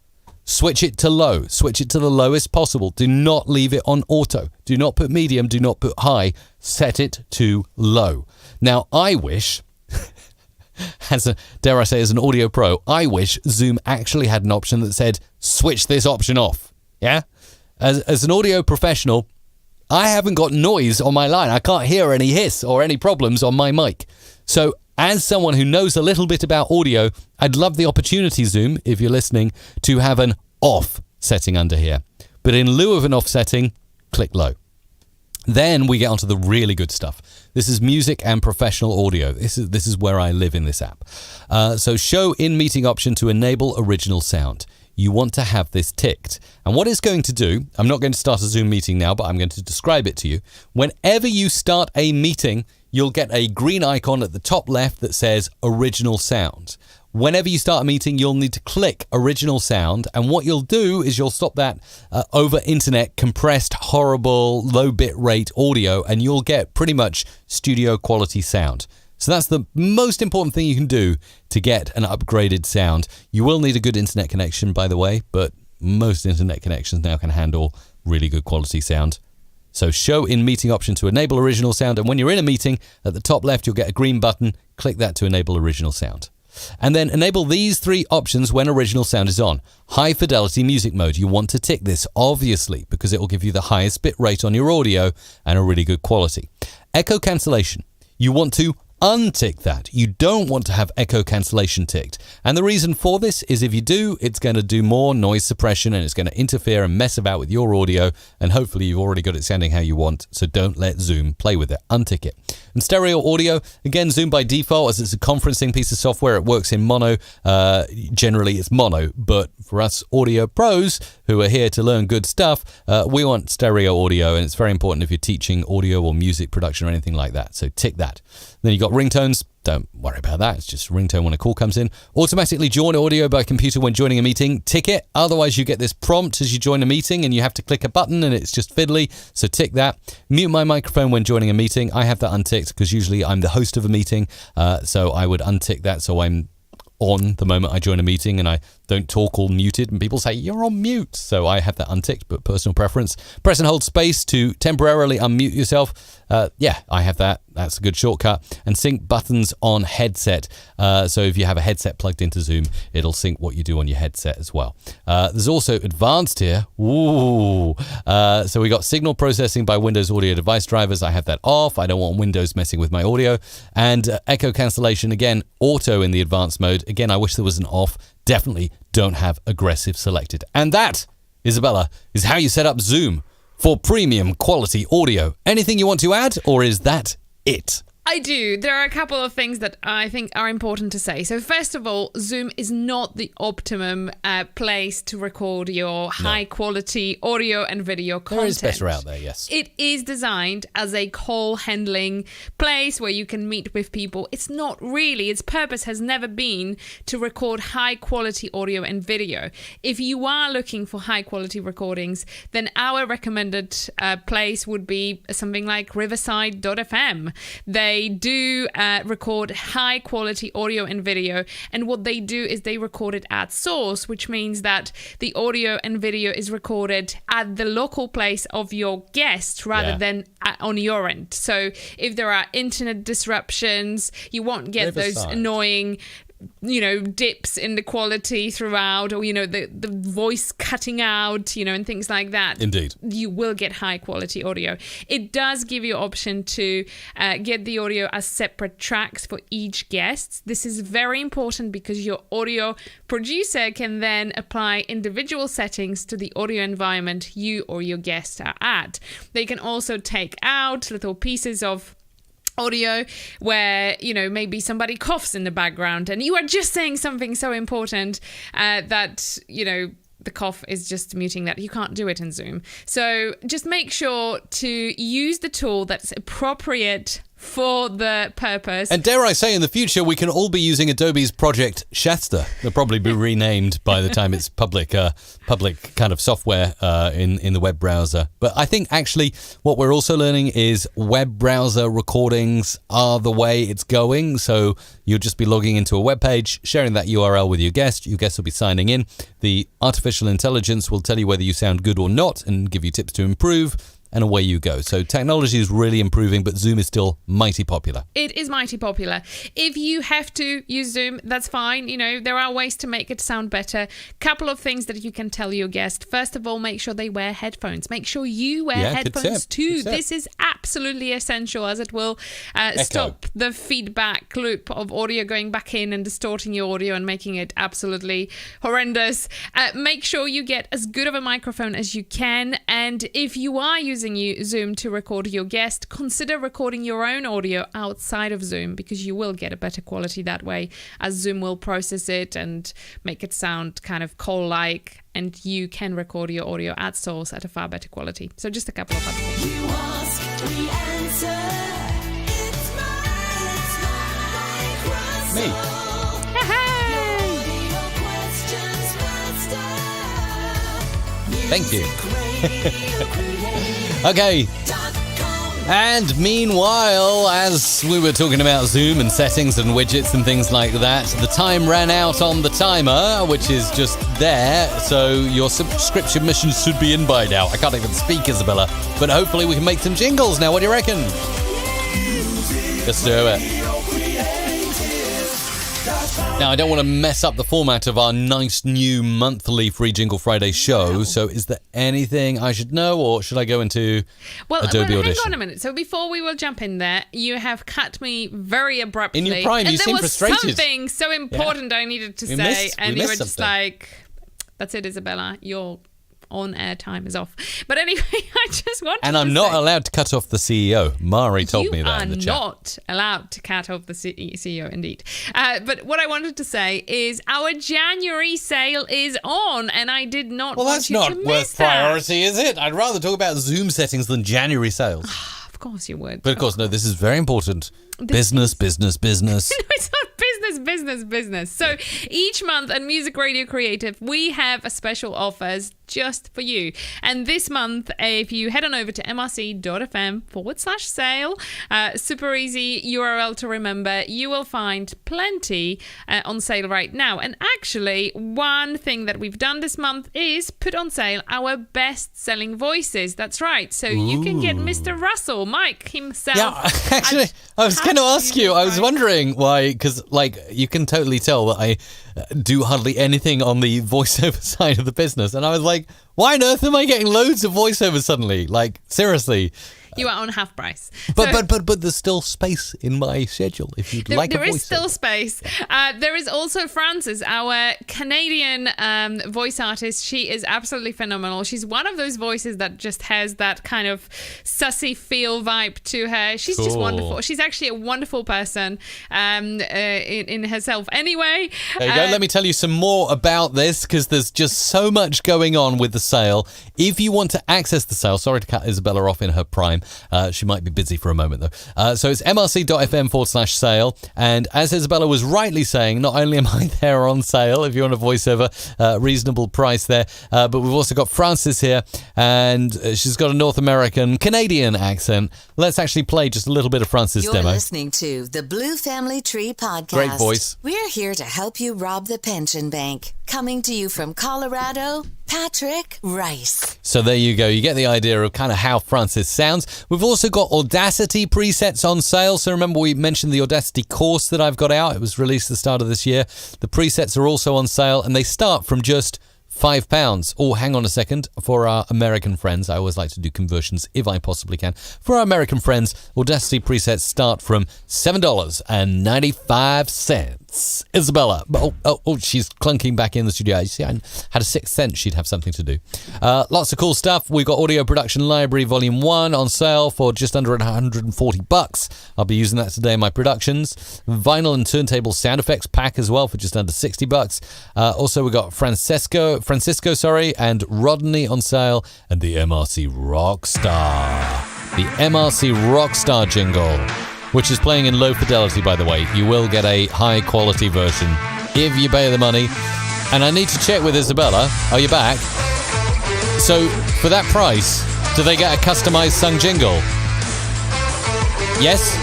Switch it to low. Switch it to the lowest possible. Do not leave it on auto. Do not put medium. Do not put high. Set it to low. Now, I wish, as an audio pro, I wish Zoom actually had an option that said, switch this option off. Yeah? As an audio professional, I haven't got noise on my line. I can't hear any hiss or any problems on my mic. So, as someone who knows a little bit about audio, I'd love the opportunity, Zoom, if you're listening, to have an off setting under here. But in lieu of an off setting, click low. Then we get onto the really good stuff. This is music and professional audio. This is where I live in this app. So show in meeting option to enable original sound. You want to have this ticked. And what it's going to do, I'm not going to start a Zoom meeting now, but I'm going to describe it to you. Whenever you start a meeting, you'll get a green icon at the top left that says original sound. Whenever you start a meeting, you'll need to click original sound. And what you'll do is you'll stop that over internet compressed, horrible, low bit rate audio, and you'll get pretty much studio quality sound. So that's the most important thing you can do to get an upgraded sound. You will need a good internet connection, by the way, but most internet connections now can handle really good quality sound. So show in meeting option to enable original sound. And when you're in a meeting, at the top left, you'll get a green button. Click that to enable original sound. And then enable these three options when original sound is on. High fidelity music mode. You want to tick this, obviously, because it will give you the highest bit rate on your audio and a really good quality. Echo cancellation. You want to untick that. You don't want to have echo cancellation ticked. And the reason for this is if you do, it's going to do more noise suppression and it's going to interfere and mess about with your audio. And hopefully you've already got it sounding how you want. So don't let Zoom play with it. Untick it. And stereo audio, again, Zoom by default, as it's a conferencing piece of software, it works in mono. Generally it's mono, but for us audio pros who are here to learn good stuff, we want stereo audio, and it's very important if you're teaching audio or music production or anything like that. So tick that. Then you got ringtones. Don't worry about that. It's just a ringtone when a call comes in. Automatically join audio by computer when joining a meeting. Tick it. Otherwise, you get this prompt as you join a meeting and you have to click a button and it's just fiddly. So tick that. Mute my microphone when joining a meeting. I have that unticked because usually I'm the host of a meeting. So I would untick that so I'm on the moment I join a meeting, and I don't talk all muted, and people say, you're on mute. So I have that unticked, but personal preference. Press and hold space to temporarily unmute yourself. I have that. That's a good shortcut. And sync buttons on headset. So if you have a headset plugged into Zoom, it'll sync what you do on your headset as well. There's also advanced here. Ooh. So we got signal processing by Windows audio device drivers. I have that off. I don't want Windows messing with my audio. And echo cancellation, again, auto in the advanced mode. Again, I wish there was an off. Definitely don't have aggressive selected. And that, Isabella, is how you set up Zoom for premium quality audio. Anything you want to add, or is that it? I do. There are a couple of things that I think are important to say. So first of all, Zoom is not the optimum place to record your high quality audio and video content. There is better out there, yes. It is designed as a call handling place where you can meet with people. It's not really. Its purpose has never been to record high quality audio and video. If you are looking for high quality recordings, then our recommended place would be something like riverside.fm. They do record high quality audio and video, and what they do is they record it at source, which means that the audio and video is recorded at the local place of your guest rather than on your end. So if there are internet disruptions, you won't get those annoying dips in the quality throughout, or the voice cutting out, and things like that. Indeed, you will get high quality audio. It does give you option to get the audio as separate tracks for each guest. This is very important because your audio producer can then apply individual settings to the audio environment you or your guest are at. They can also take out little pieces of audio where maybe somebody coughs in the background and you are just saying something so important that the cough is just muting that. You can't do it in Zoom. So just make sure to use the tool that's appropriate for the purpose. And dare I say, in the future, we can all be using Adobe's Project Shasta. They'll probably be renamed by the time it's public kind of software in the web browser. But I think actually what we're also learning is web browser recordings are the way it's going. So you'll just be logging into a web page, sharing that URL with your guest. Your guest will be signing in. The artificial intelligence will tell you whether you sound good or not and give you tips to improve. And away you go. So technology is really improving, but Zoom is still mighty popular. It is mighty popular. If you have to use Zoom, that's fine. There are ways to make it sound better. Couple of things that you can tell your guest. First of all, make sure they wear headphones. Make sure you wear headphones too. This is absolutely essential, as it will stop the feedback loop of audio going back in and distorting your audio and making it absolutely horrendous. Make sure you get as good of a microphone as you can. And if you are using Zoom to record your guest, consider recording your own audio outside of Zoom, because you will get a better quality that way, as Zoom will process it and make it sound kind of call-like, and you can record your audio at source at a far better quality. So just a couple of other things. You ask, we answer. It's my Me. Thank you. Okay. And meanwhile, as we were talking about Zoom and settings and widgets and things like that, the time ran out on the timer, which is just there. So your subscription mission should be in by now. I can't even speak, Isabella. But hopefully we can make some jingles now. What do you reckon? Let's do it. Now, I don't want to mess up the format of our nice new monthly Free Jingle Friday show, so is there anything I should know, or should I go into Adobe Audition? Hang on a minute. So before we will jump in there, you have cut me very abruptly. In your prime, you seem frustrated. There was something so important I needed to say, and you were just like, that's it, Isabella, your on-air time is off. But anyway, I just wanted to And I'm not allowed to cut off the CEO. Mari told me that in the chat. You are not allowed to cut off the CEO, indeed. But what I wanted to say is our January sale is on, and I did not want you to miss that. Well, that's not worth priority, is it? I'd rather talk about Zoom settings than January sales. Of course you would. But of course, no, this is very important. Business. No, it's not business. So each month at Music Radio Creative, we have a special offers just for you. And this month, if you head on over to mrc.fm/sale, super easy URL to remember, you will find plenty on sale right now. And actually, one thing that we've done this month is put on sale our best-selling voices. That's right. So you can get Mr. Russell, Mike himself. Yeah, actually, I was going to ask you. I was wondering why, because you can totally tell that I do hardly anything on the voiceover side of the business, and I was like, why on earth am I getting loads of voiceover suddenly? Like, seriously. You are on half price. But there's still space in my schedule if you'd like a voiceover. There is still space. There is also Frances, our Canadian voice artist. She is absolutely phenomenal. She's one of those voices that just has that kind of sussy feel vibe to her. She's just wonderful. She's actually a wonderful person in herself anyway. There you go. Let me tell you some more about this because there's just so much going on with the sale. If you want to access the sale, sorry to cut Isabella off in her prime. She might be busy for a moment, though. So it's mrc.fm/sale. And as Isabella was rightly saying, not only am I there on sale, if you want a voiceover, reasonable price there, but we've also got Frances here, and she's got a North American, Canadian accent. Let's actually play just a little bit of Frances' You're demo. listening to the Blue Family Tree Podcast. Great voice. We're here to help you rob the pension bank. Coming to you from Colorado, Patrick Rice. So there you go. You get the idea of kind of how Frances sounds. We've also got Audacity presets on sale. So remember we mentioned the Audacity course that I've got out. It was released at the start of this year. The presets are also on sale and they start from just £5. Oh, hang on a second. For our American friends, I always like to do conversions if I possibly can. For our American friends, Audacity presets start from $7.95. Isabella. Oh, she's clunking back in the studio. You see, I had a sixth sense she'd have something to do. Lots of cool stuff. We've got Audio Production Library Volume 1 on sale for just under $140. I'll be using that today in my productions. Vinyl and turntable sound effects pack as well for just under $60. Also, we got Francisco, and Rodney on sale, and the MRC Rockstar. The MRC Rockstar jingle, which is playing in low fidelity, by the way. You will get a high quality version if you pay the money. And I need to check with Isabella. Are you back? So, for that price, do they get a customized sung jingle? Yes?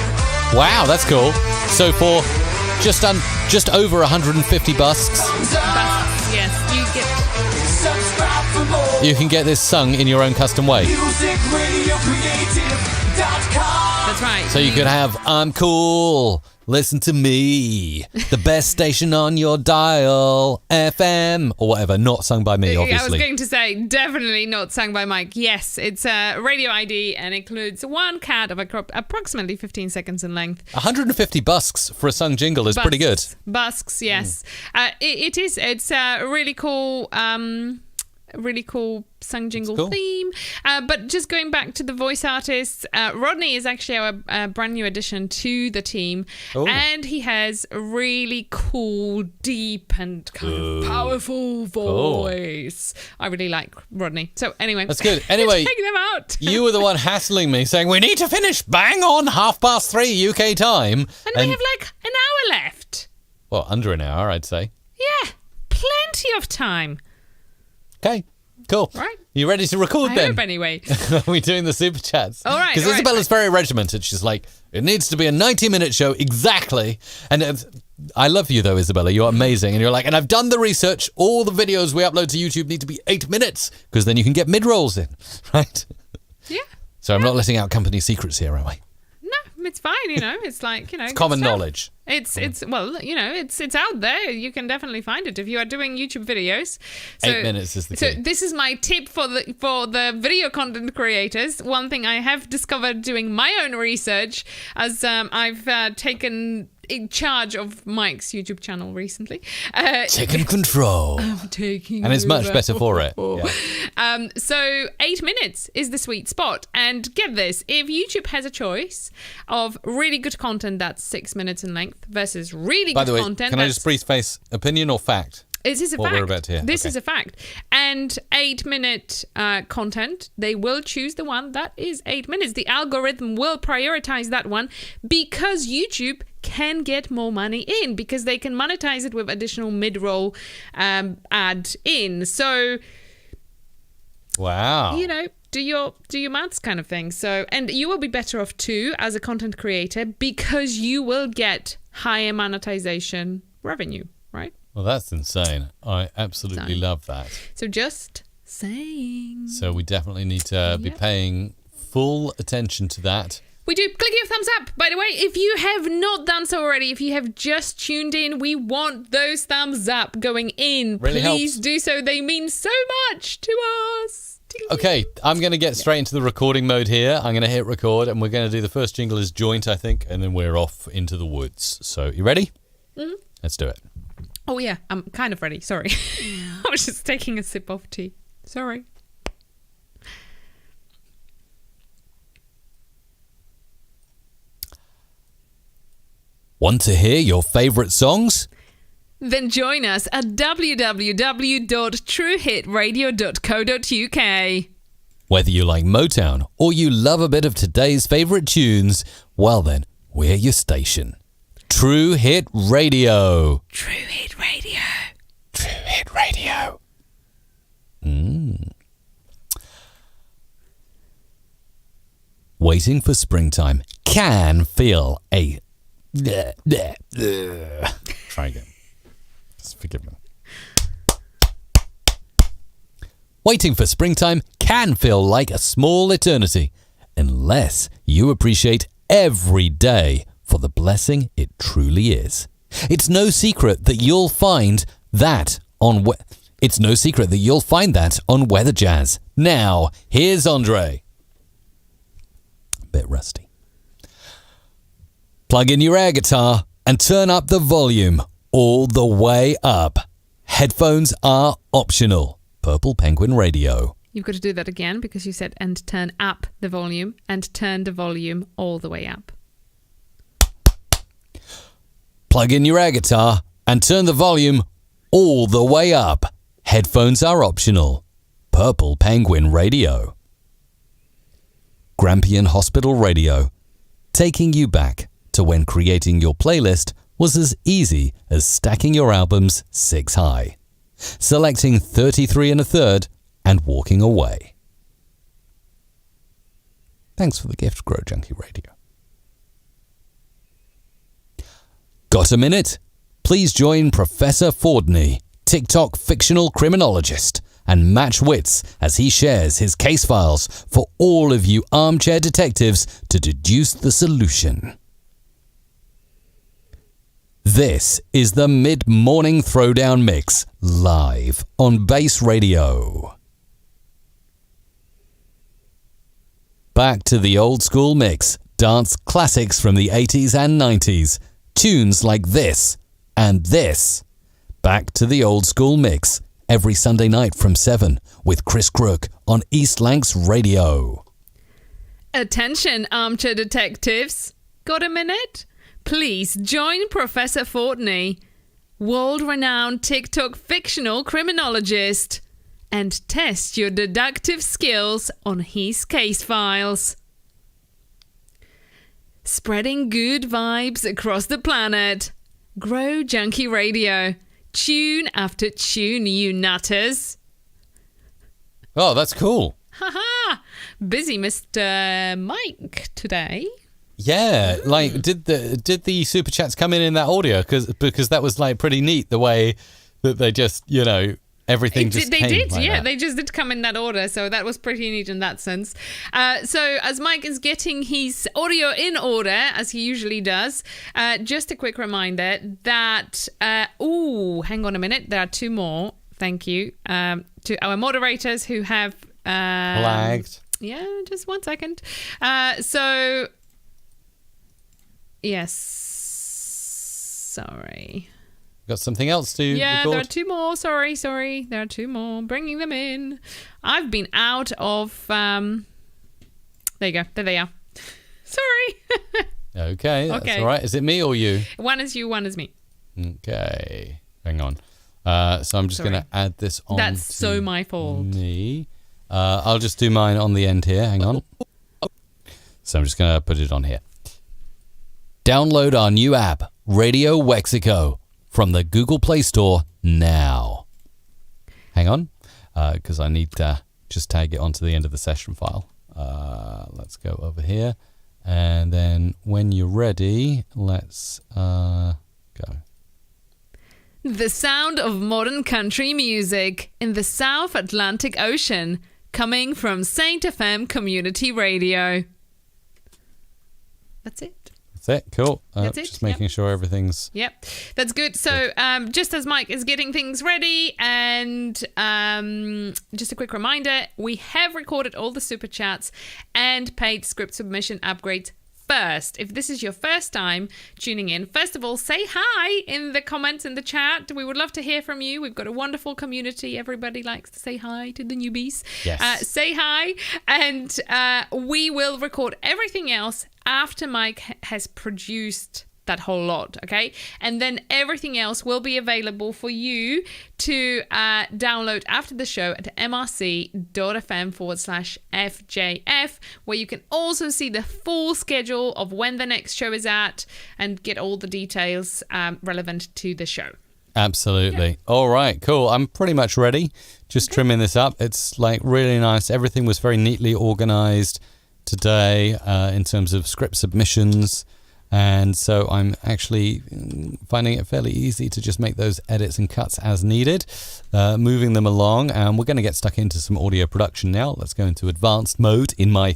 Wow, that's cool. So for just over $150, Yes, you can get this sung in your own custom way. that's right. So you could have I'm Cool, Listen to Me, the best station on your dial, FM, or whatever, not sung by me, obviously. I was going to say, definitely not sung by Mike. Yes, it's a radio ID and includes one cut of approximately 15 seconds in length. $150 for a sung jingle is pretty good. Busks, yes. It is. It's a really cool sung jingle theme. But just going back to the voice artists, Rodney is actually our brand new addition to the team. Ooh. And he has a really cool, deep and kind of powerful voice. I really like Rodney. So anyway. That's good. Anyway, take them out. You were the one hassling me saying we need to finish bang on 3:30 UK time. And we have like an hour left. Well, under an hour, I'd say. Yeah, plenty of time. Okay, cool. Right. You ready to record I then? hope anyway. Are we doing the super chats? All right. Because Isabella's very regimented. She's like, it needs to be a 90-minute show exactly. And I love you though, Isabella. You're amazing. And you're like, and I've done the research. All the videos we upload to YouTube need to be 8 minutes because then you can get mid-rolls in, right? Yeah. So I'm not letting out company secrets here, am I? No, it's fine, It's like, It's common knowledge. It's well, it's out there. You can definitely find it if you are doing YouTube videos. So, 8 minutes is the So key. this is my tip for the video content creators. One thing I have discovered doing my own research, as I've taken in charge of Mike's YouTube channel recently. Taking control. I'm taking And it's much over. better for it. Yeah. So 8 minutes is the sweet spot. And get this, if YouTube has a choice of really good content that's 6 minutes in length versus really By good the way, content can I just preface opinion or fact? This is a what fact. we're about to hear. This Okay. is a fact. And 8 minute content, they will choose the one that is 8 minutes. The algorithm will prioritize that one because YouTube can get more money in because they can monetize it with additional mid-roll ad in. So Wow. Do your maths kind of thing. So, and you will be better off too as a content creator because you will get higher monetization revenue, right? Well, that's insane. I absolutely love that. So just saying. So we definitely need to be paying full attention to that. We do. Click your thumbs up. By the way, if you have not done so already, if you have just tuned in, we want those thumbs up going in. Really Please helps. do so. They mean so much to us. Okay, I'm going to get straight into the recording mode here. I'm going to hit record, and we're going to do the first jingle as joint, I think, and then we're off into the woods. So, you ready? Mm-hmm. Let's do it. Oh, yeah. I'm kind of ready. Sorry. I was just taking a sip of tea. Sorry. Want to hear your favourite songs? Then join us at www.truehitradio.co.uk. Whether you like Motown or you love a bit of today's favourite tunes, well then, we're your station. True Hit Radio. True Hit Radio. True Hit Radio. Waiting for springtime can feel a... Try again. Just forgive me. Waiting for springtime can feel like a small eternity unless you appreciate every day for the blessing it truly is. It's no secret that you'll find that on Weather Jazz. Now, here's Andre. A bit rusty. Plug in your air guitar and turn up the volume all the way up. Headphones are optional. Purple Penguin Radio. You've got to do that again because you said and turn up the volume and turn the volume all the way up. Plug in your air guitar and turn the volume all the way up. Headphones are optional. Purple Penguin Radio. Grampian Hospital Radio. Taking you back to when creating your playlist was as easy as stacking your albums 6 high, selecting 33 1/3 and walking away. Thanks for the gift, Grow Junkie Radio. Got a minute? Please join Professor Fordney, TikTok fictional criminologist, and match wits as he shares his case files for all of you armchair detectives to deduce the solution. This is the Mid-Morning Throwdown Mix, live on Base Radio. Back to the old school mix, dance classics from the 80s and 90s, tunes like this and this. Back to the old school mix, every Sunday night from 7 with Chris Crook on East Lancs Radio. Attention, armchair detectives. Got a minute? Please join Professor Fortney, world-renowned TikTok fictional criminologist, and test your deductive skills on his case files. Spreading good vibes across the planet. Grow Junkie Radio. Tune after tune, you nutters. Oh, that's cool. Haha! Busy Mr. Mike today. Yeah, like did the super chats come in that audio? Because that was like pretty neat the way that they just everything just they came did like yeah that. They just did come in that order, so that was pretty neat in that sense. So as Mike is getting his audio in order as he usually does, just a quick reminder that hang on a minute, there are 2 more. Thank you to our moderators who have Flagged. Yeah, just 1 second. So yes, sorry. Got something else to record? There are 2 more. Sorry. There are 2 more. Bringing them in. I've been out of... There you go. There they are. Sorry. Okay, that's all right. Is it me or you? One is you, one is me. Okay. Hang on. So I'm just going to add this on. That's so my fault. Me. I'll just do mine on the end here. Hang on. So I'm just going to put it on here. Download our new app, Radio Wexico, from the Google Play Store now. Hang on, because I need to just tag it onto the end of the session file. Let's go over here. And then when you're ready, let's go. The sound of modern country music in the South Atlantic Ocean, coming from Saint FM Community Radio. That's it. That's it. Cool. That's it. Just making sure everything's... Yep, that's good. So just as Mike is getting things ready, and just a quick reminder, we have recorded all the super chats and paid script submission upgrades first. If this is your first time tuning in, first of all, say hi in the comments in the chat. We would love to hear from you. We've got a wonderful community. Everybody likes to say hi to the newbies. Yes. Say hi, and we will record everything else after Mike has produced that whole lot, okay? And then everything else will be available for you to download after the show at mrc.fm/FJF, where you can also see the full schedule of when the next show is at and get all the details relevant to the show. Absolutely. Yeah. All right, cool. I'm pretty much ready. Just trimming this up. It's like really nice. Everything was very neatly organized today in terms of script submissions. And so I'm actually finding it fairly easy to just make those edits and cuts as needed, moving them along. And we're going to get stuck into some audio production now. Let's go into advanced mode in my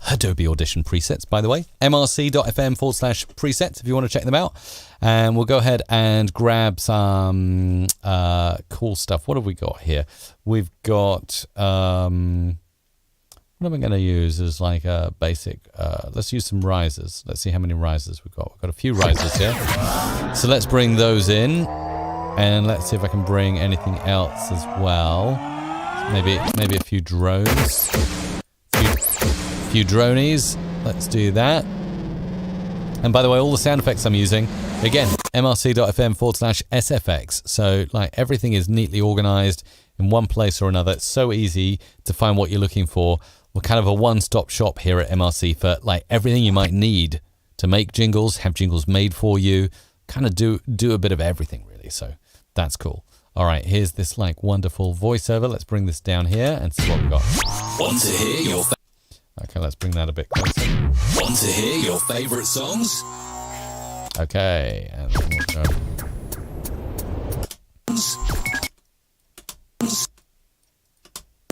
Adobe Audition presets, by the way. mrc.fm/presets if you want to check them out. And we'll go ahead and grab some cool stuff. What have we got here? We've got... what am I going to use as like a basic, let's use some risers. Let's see how many risers we've got. We've got a few risers here. So let's bring those in. And let's see if I can bring anything else as well. Maybe a few drones. Few dronies. Let's do that. And by the way, all the sound effects I'm using, again, mrc.fm/SFX. So like everything is neatly organized in one place or another. It's so easy to find what you're looking for. We're kind of a one-stop shop here at MRC for like everything you might need to make jingles, have jingles made for you, kind of do a bit of everything really. So that's cool. All right, here's this like wonderful voiceover. Let's bring this down here and see what we got. Want to hear your Okay, let's bring that a bit closer. Want to hear your favorite songs? Okay, and then we'll go.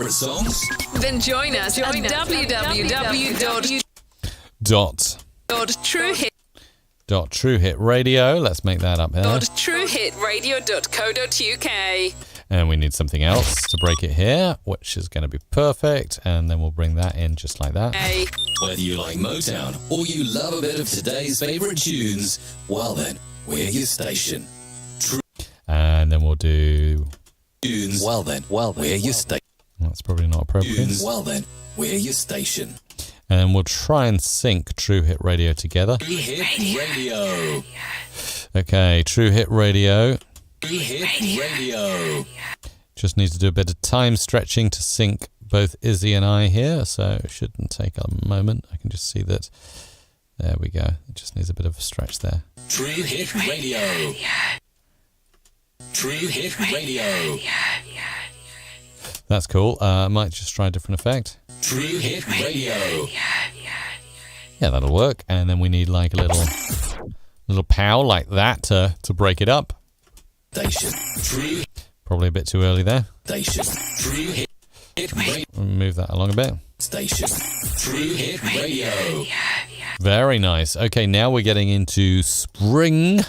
Songs? Then join us at www.truehit.radio. Let's make that up here. truehitradio.co.uk. And we need something else to break it here, which is going to be perfect. And then we'll bring that in just like that. Whether you like Motown or you love a bit of today's favorite tunes, well then, we're your station. And then we'll do... Tunes. Well then, we're your station. That's probably not appropriate. Well then, we're your station. And then we'll try and sync True Hit Radio together. True Hit Radio. Okay, True Hit Radio. True Hit Radio. Just need to do a bit of time stretching to sync both Izzy and I here, so it shouldn't take a moment. I can just see that. There we go. It just needs a bit of a stretch there. True Hit Radio. True Hit Radio. That's cool. I might just try a different effect. True Hit Radio. Yeah, that'll work. And then we need like a little pow like that to break it up. Station. True. Probably a bit too early there. Station. True Hit Radio. Move that along a bit. Station. True Hit Radio. Very nice. Okay, now we're getting into spring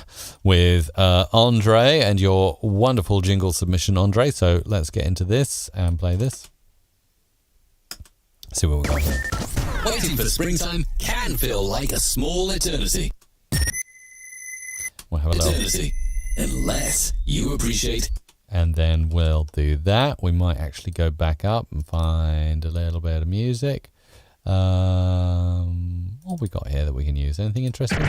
with Andre and your wonderful jingle submission, Andre. So let's get into this and play this. See what we got here. Waiting for springtime can feel like a small eternity. We'll have a little... Eternity. Unless you appreciate... And then we'll do that. We might actually go back up and find a little bit of music. What have we got here that we can use? Anything interesting?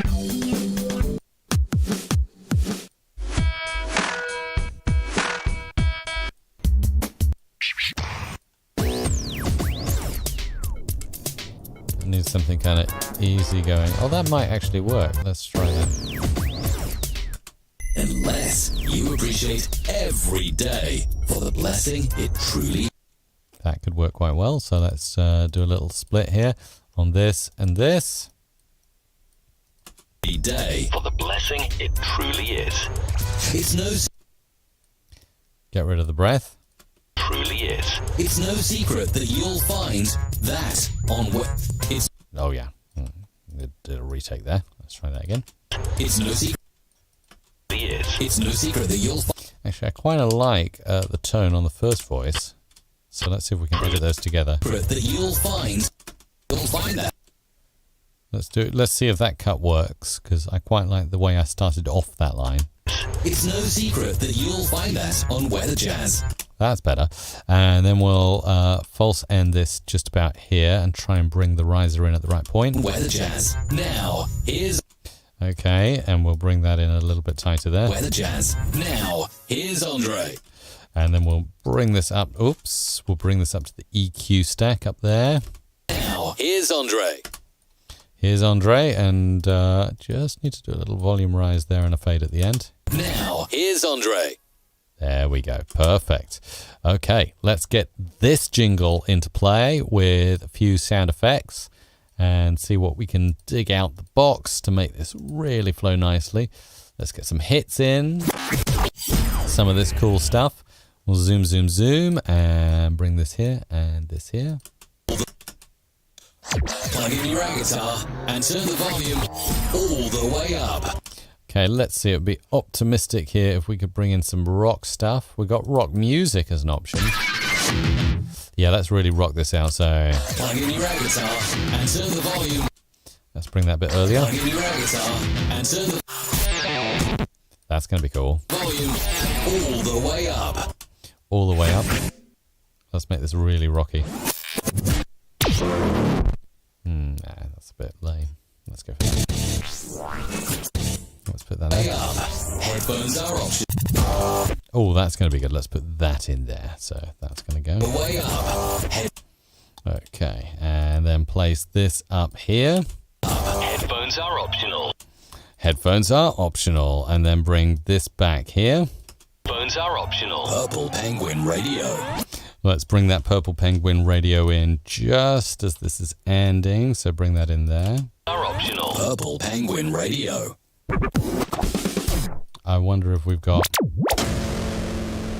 Need something kind of easy going. Oh, that might actually work. Let's try that. Unless you appreciate every day for the blessing it truly... That could work. work quite well. So let's do a little split here on this and this. Day for the blessing it truly is. It's no Get rid of the breath. truly is. It's no secret that you'll find that on what it's. Oh yeah, did a retake there. Let's try that again. It's no secret. It's no secret that you'll find. Actually, I quite like the tone on the first voice. So let's see if we can edit those together. That you'll find. You'll find that. Let's do it. Let's see if that cut works, because I quite like the way I started off that line. It's no secret that you'll find that on Weather Jazz. That's better. And then we'll false end this just about here and try and bring the riser in at the right point. Weather Jazz. Now, here's Okay, and we'll bring that in a little bit tighter there. Weather Jazz. Now, here's Andre. And then we'll bring this up. Oops. We'll bring this up to the EQ stack up there. Now, here's Andre. Here's Andre, and just need to do a little volume rise there and a fade at the end. Now, here's Andre. There we go. Perfect. Okay, let's get this jingle into play with a few sound effects and see what we can dig out the box to make this really flow nicely. Let's get some hits in, some of this cool stuff. We'll zoom, zoom, zoom, and bring this here and this here. Plug in your air guitar and turn the volume all the way up. Okay, let's see. It would be optimistic here if we could bring in some rock stuff. We've got rock music as an option. Yeah, let's really rock this out. So Plug in your air guitar and turn the volume. let's bring that a bit earlier. Plug in your air guitar and turn the That's going to be cool. volume all the way up. All the way up. Let's make this really rocky. Nah, that's a bit lame. Let's go for that. Let's put that Way there. up. Headphones are optional. Oh, that's going to be good. Let's put that in there. So that's going to go. Way up. Okay, and then place this up here. Headphones are optional. Headphones are optional. And then bring this back here. Headphones are optional. Purple Penguin Radio. Let's bring that Purple Penguin radio in just as this is ending. So bring that in there. Are optional. Purple Penguin Radio. I wonder if we've got...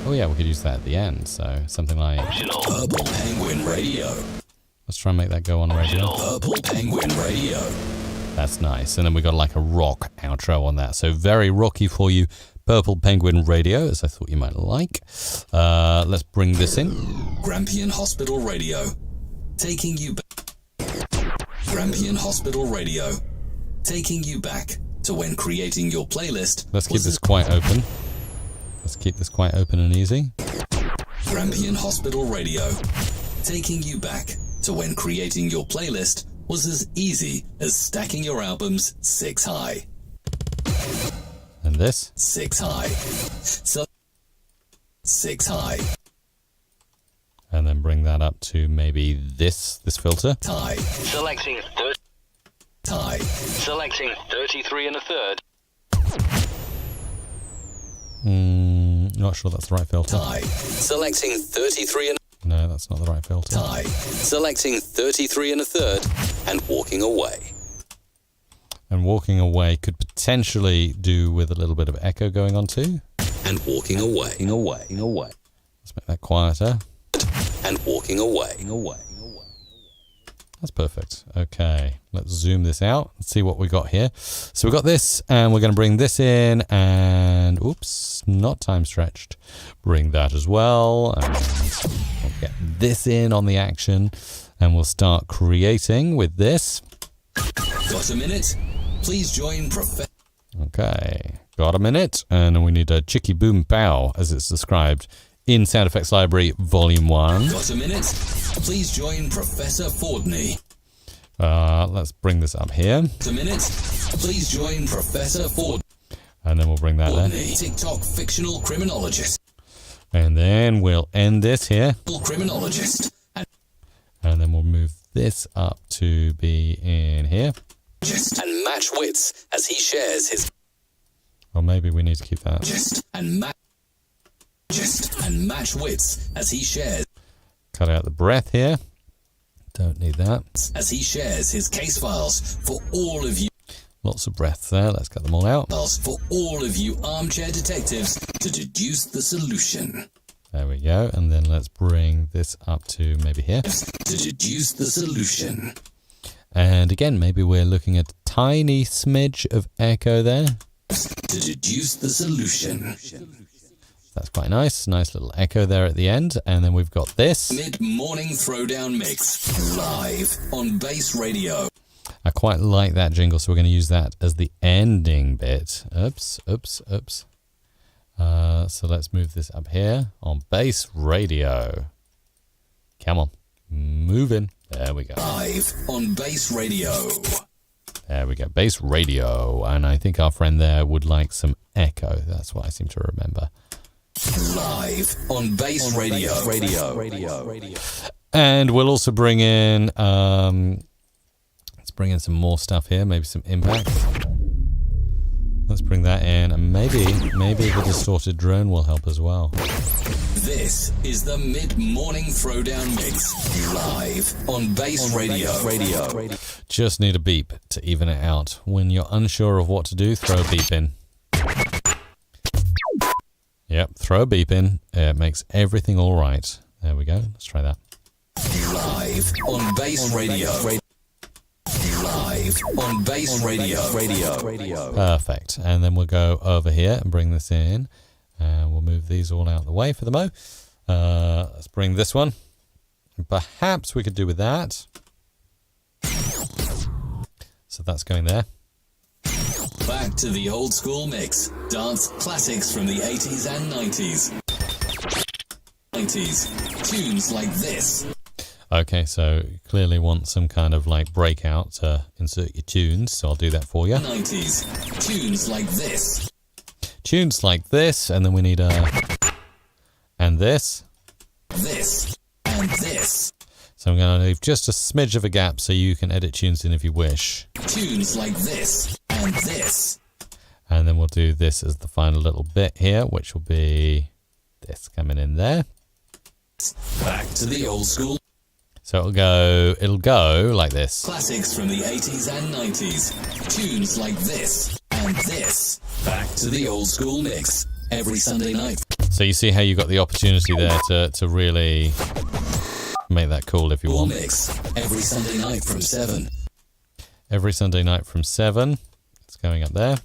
Oh yeah, we could use that at the end. So something like... Optional. Purple Penguin Radio. Let's try and make that go on radio. Purple Penguin Radio. That's nice. And then we got like a rock outro on that. So very rocky for you. Purple Penguin Radio, as I thought you might like. Let's bring this in. Grampian Hospital Radio. Taking you back. Grampian Hospital Radio. Taking you back to when creating your playlist. Let's keep this quite open. Let's keep this quite open and easy. Grampian Hospital Radio. Taking you back to when creating your playlist was as easy as stacking your albums 6 high. And this. 6 high. So 6 high. And then bring that up to maybe this filter. High. Selecting high. Selecting 33 and a third. Not sure that's the right filter. High. Selecting 33 and No, that's not the right filter. high. Selecting 33 and a third and walking away. And walking away could potentially do with a little bit of echo going on too. And walking away. Away. Let's make that quieter. And walking away. That's perfect. Okay, let's zoom this out. Let's see what we got here. So we got this, and we're going to bring this in, and oops, not time stretched. Bring that as well, and we'll get this in on the action, and we'll start creating with this. Got a minute? Please join Professor. Okay, got a minute, and then we need a chicky boom pow, as it's described in Sound Effects Library Volume 1. Got a minute? Please join Professor Fordney. Let's bring this up here. Got a minute? Please join Professor Fordney. And then we'll bring that there. TikTok fictional criminologist. And then we'll end this here. Criminologist. And then we'll move this up to be in here. And match wits as he shares his. Or maybe we need to keep that. And match wits as he shares. Cut out the breath here. Don't need that. As he shares his case files for all of you. Lots of breaths there. Let's cut them all out. For all of you armchair detectives to deduce the solution. There we go. And then let's bring this up to maybe here. To deduce the solution. And again, maybe we're looking at a tiny smidge of echo there. To deduce the solution. That's quite nice. Nice little echo there at the end. And then we've got this. Mid-morning throwdown mix. Live on Base Radio. I quite like that jingle, so we're going to use that as the ending bit. Oops. So let's move this up here on Base Radio. Come on. Move in. There we go. Live on Base Radio. There we go. Base Radio. And I think our friend there would like some echo. That's what I seem to remember. Live on Base Radio. And we'll also bring in... let's bring in some more stuff here. Maybe some impact. Let's bring that in. And maybe the distorted drone will help as well. This is the Mid-Morning Throwdown Mix, live on Base Radio. Just need a beep to even it out. When you're unsure of what to do, throw a beep in. Yep, throw a beep in. It makes everything all right. There we go. Let's try that. Live on Base Radio. Live on Base Radio. Perfect. And then we'll go over here and bring this in. And we'll move these all out of the way for the mo. Let's bring this one. Perhaps we could do with that. So that's going there. Back to the old school mix. Dance classics from the 80s and 90s. Tunes like this. Okay, so you clearly want some kind of like breakout to insert your tunes. So I'll do that for you. 90s. Tunes like this. Tunes like this, and then we need and this. This. And this. So I'm going to leave just a smidge of a gap so you can edit tunes in if you wish. Tunes like this. And this. And then we'll do this as the final little bit here, which will be this coming in there. Back to the old school. So it'll go like this. Classics from the 80s and 90s. Tunes like this and this. Back to the old school mix. Every Sunday night. So you see how you got the opportunity there to really make that cool if you want. Mix. Every Sunday night from 7. Every Sunday night from 7. It's going up there.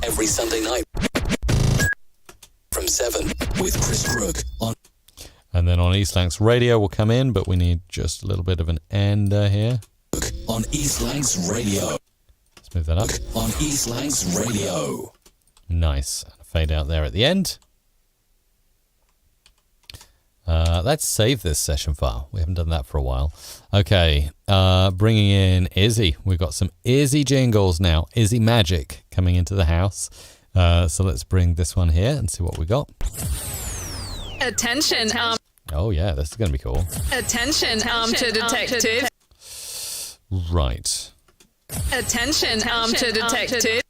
Every Sunday night from 7 with Chris Crook on. And then on East Lancs Radio will come in, but we need just a little bit of an ender here. On East Lancs Radio. Let's move that up. On East Lancs Radio. Nice. And a fade out there at the end. Let's save this session file. We haven't done that for a while. Okay, bringing in Izzy. We've got some Izzy jingles now. Izzy magic coming into the house. So let's bring this one here and see what we got. Attention, Oh yeah, this is going to be cool. Attention, armchair detective. Right. Attention, armchair detective.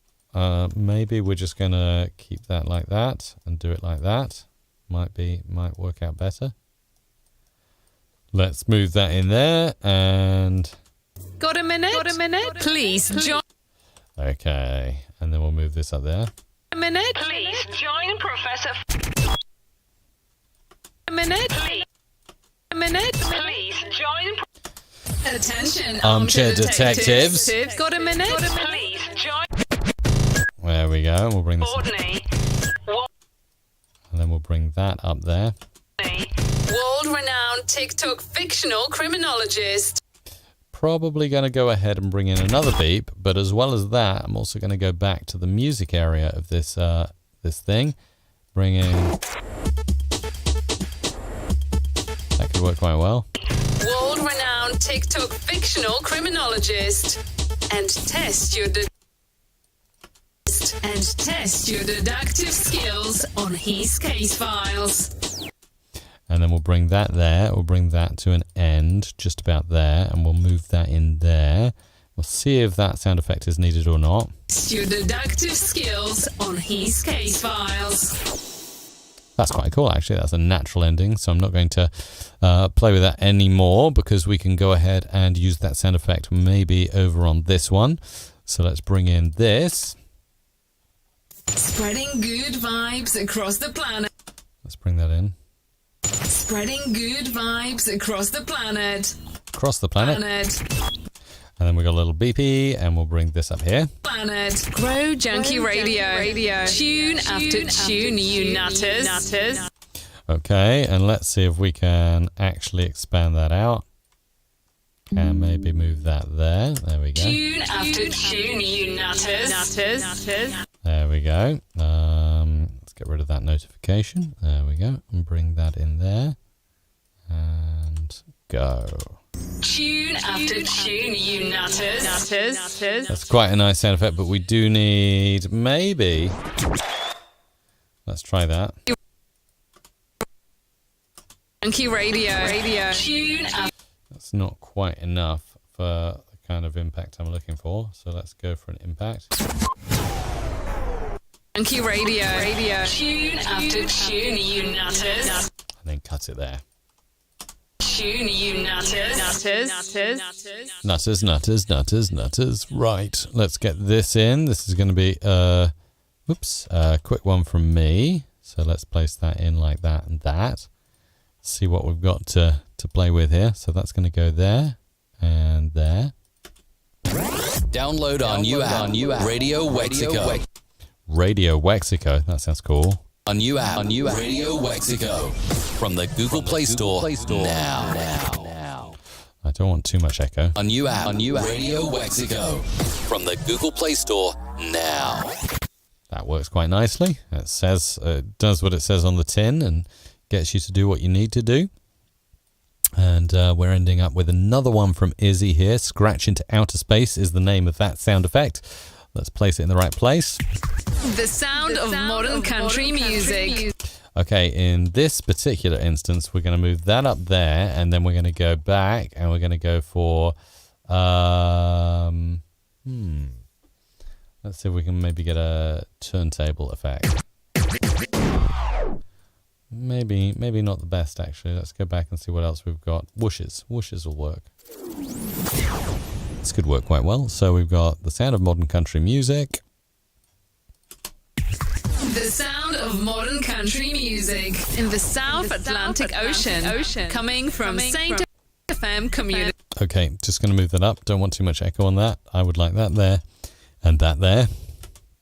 Maybe we're just going to keep that like that and do it like that. Might work out better. Let's move that in there and... Got a minute? Please join. Okay, and then we'll move this up there. A minute? Please join Professor. A minute? A minute? Please join. Attention, Armchair detectives. Got a minute? Please join. There we go. We'll bring this up. Courtney. And then we'll bring that up there. World-renowned TikTok fictional criminologist. Probably going to go ahead and bring in another beep, but as well as that, I'm also going to go back to the music area of this this thing. Bring in... That could work quite well. World-renowned TikTok fictional criminologist. And test your deductive skills on his case files. And then we'll bring that there. We'll bring that to an end, just about there, and we'll move that in there. We'll see if that sound effect is needed or not. Your deductive skills on his case files. That's quite cool, actually. That's a natural ending, so I'm not going to play with that anymore because we can go ahead and use that sound effect maybe over on this one. So let's bring in this. Spreading good vibes across the planet. Let's bring that in. Spreading good vibes across the planet. Across the planet. And then we got a little beepy, and we'll bring this up here. Planet. Grow Junkie Radio. Tune after tune, you nutters. Okay, and let's see if we can actually expand that out. And maybe move that there. There we go. Tune after tune, you nutters. There we go. Let's get rid of that notification. There we go. And bring that in there. And go. Tune after tune, you nutters. That's quite a nice sound effect, but we do need maybe... Let's try that. Junkie Radio. Tune after... That's not quite enough for the kind of impact I'm looking for. So let's go for an impact. Junkie Radio. Tune after tune, you nutters. And then cut it there. Tune, you nutters. Nutters. Right, let's get this in. This is going to be a quick one from me. So let's place that in like that and that. See what we've got to play with here. So that's going to go there and there. Download our new app, Radio Wexico. Radio Wexico, that sounds cool. A new app, Radio Wexico. From the Google Play Store, now. I don't want too much echo. A new app, Radio Wexico. From the Google Play Store, now. That works quite nicely. It does what it says on the tin and gets you to do what you need to do. And we're ending up with another one from Izzy here. Scratch into Outer Space is the name of that sound effect. Let's place it in the right place. The sound of modern country music. Okay, in this particular instance, we're going to move that up there, and then we're going to go back, and we're going to go for... Let's see if we can maybe get a turntable effect. Maybe not the best, actually. Let's go back and see what else we've got. Whooshes will work. This could work quite well. So we've got the sound of modern country music. The sound of modern country music in the South Atlantic Ocean, coming from Saint FM community. Okay, just going to move that up. Don't want too much echo on that. I would like that there and that there.